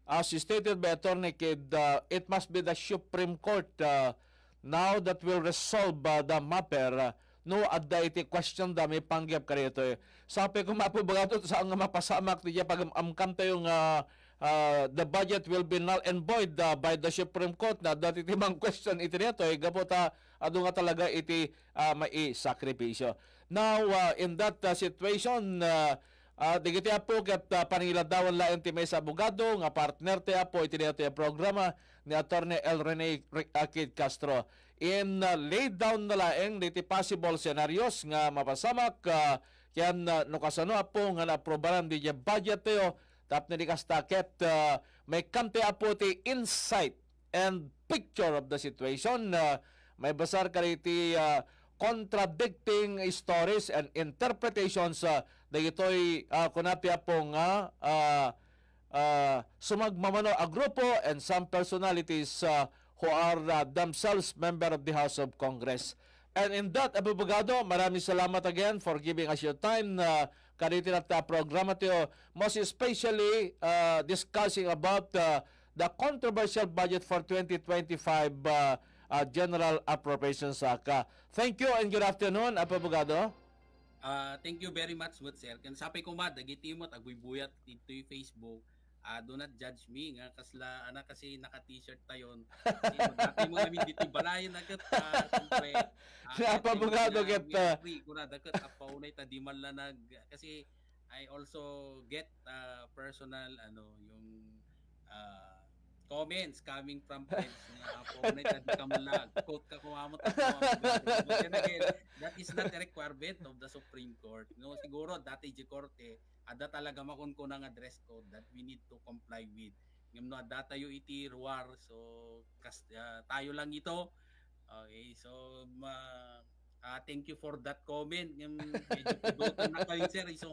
as stated by Attorney Kidd, it must be the Supreme Court now that will resolve the matter. No, adda iti question da may pangyap ka rito. Sabi ko mapubaga ito sa nga mapasamak niya pag amkam tayong the budget will be null and void by the Supreme Court na dati timang question iti rito. Gabota, ado nga talaga iti mai sakripisyo. Now, in that situation, digiti po kat paniladawan lain ti may sa abogado nga partner ti po iti dito yung programa ni Attorney L. Rene Kidd Castro in laid down na laeng diti possible scenarios nga mapasamak yan no kasano po nga naprobaran di budget tayo tap na di kastaket may kamte aputi insight and picture of the situation. May basar kariti contradicting stories and interpretations na ito'y kunapya po nga sumagmamano a grupo and some personalities who are themselves member of the House of Congress. And in that, Abogado, maraming salamat again for giving us your time na kanitin at programa tayo, most especially discussing about the controversial budget for 2025 General Appropriations Act. Thank you and good afternoon, Abogado. Thank you very much, sir. Kan sapay ko dagiti mo agbuyat dito yung Facebook. Do not judge me nga kasla ana kasi naka-t-shirt tayon. Kasi dati mo kami dito balayan agad siyempre. Abogado get kuna dakat apaunay ta di man la nag kasi I also get personal yung comments coming from friends na apaunay ta di ka man la quote ka kumamot but then again that is not a requirement of the Supreme Court. No, siguro dati di korte ada talaga makunkuna nga dress code that we need to comply with. Ngam no ada tayo iti ruwar so tayo lang ito. Okay, so thank you for that comment. Ngam medyo pudutan na kayo sir. So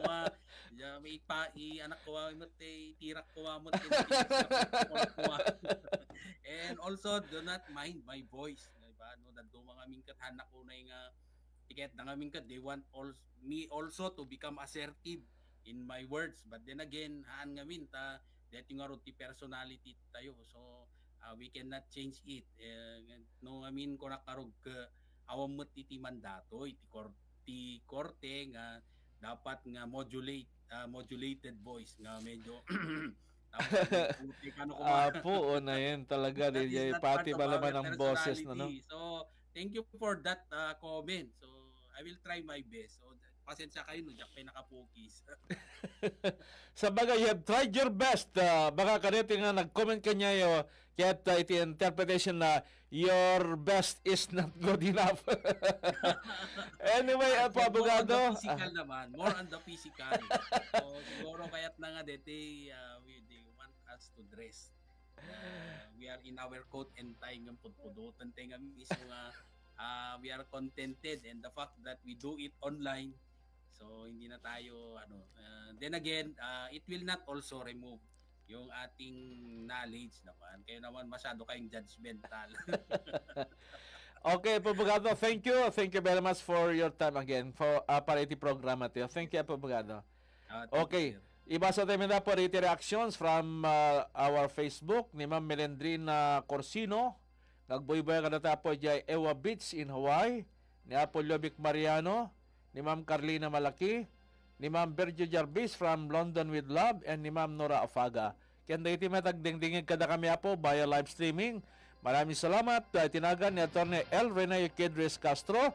may anak ko tirak ko mo and also do not mind my voice. Diba? No, dadto mga mingkat hanak ko na nga tiket na mingkat they want me also to become assertive in my words, but then again haan ngamin ta dati nga ti personality tayo, so we cannot change it. No ngamin ko nakarog awam mo iti mandato iti korte nga dapat nga modulated voice nga medyo po na yun talaga di pati malaman ang boses na no. So thank you for that comment. So I will try my best. So pasensya kayo no, diyak nakapokis. Sa bagay, you have tried your best. Baka kanito nga nag-comment kanya yo, kaya't iti interpretation na your best is not good enough. Anyway, Abogado. More on the physical naman. More on the physical. So siguro kaya't na nga they want us to dress. We are in our coat and tie ng pudpudutan tayo nga mismo nga we are contented and the fact that we do it online. So hindi na tayo then again it will not also remove yung ating knowledge naman. Kayo naman masyado kayong judgmental. Okay, Abogado, thank you. Thank you very much for your time again for para iti programa tayo. Thank you, Abogado. Okay. Ibasa tayo na po iti reactions from our Facebook ni Ma'am Melendrina Corsino. Nagboy-boy ka na tapo dyan Ewa Beach in Hawaii. Ni Apo Lobic Mariano. Ni Ma'am Carlina Malaki, ni Ma'am Bergio Jarvis from London with Love, and ni Ma'am Nora Afaga. Kaya iti matagdingdingig kada kami po via live streaming. Maraming salamat. Tinagan ni Atty. L. Rene Kedres Castro.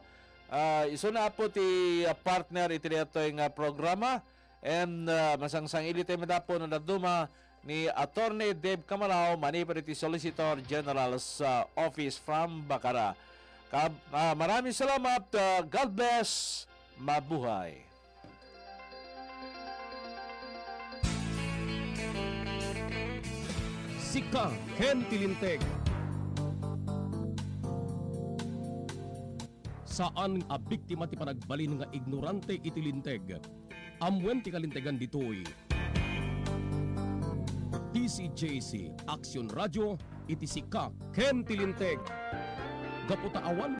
Iso na po ti partner iti ito yung programa. And masangsang ilit tayo po na naduma ni Atty. Dave Camarao, Manipur iti Solicitor General's Office from Bacara. Maraming salamat. God bless. Mabuhay. Sika Ken Tilinteg. Saan a biktima ti panagbalin nga ignorante itilinteg? Amwen ti kalintegan ditoy. TCJC Action Radio iti Sika Ken Tilinteg. Gaputa awan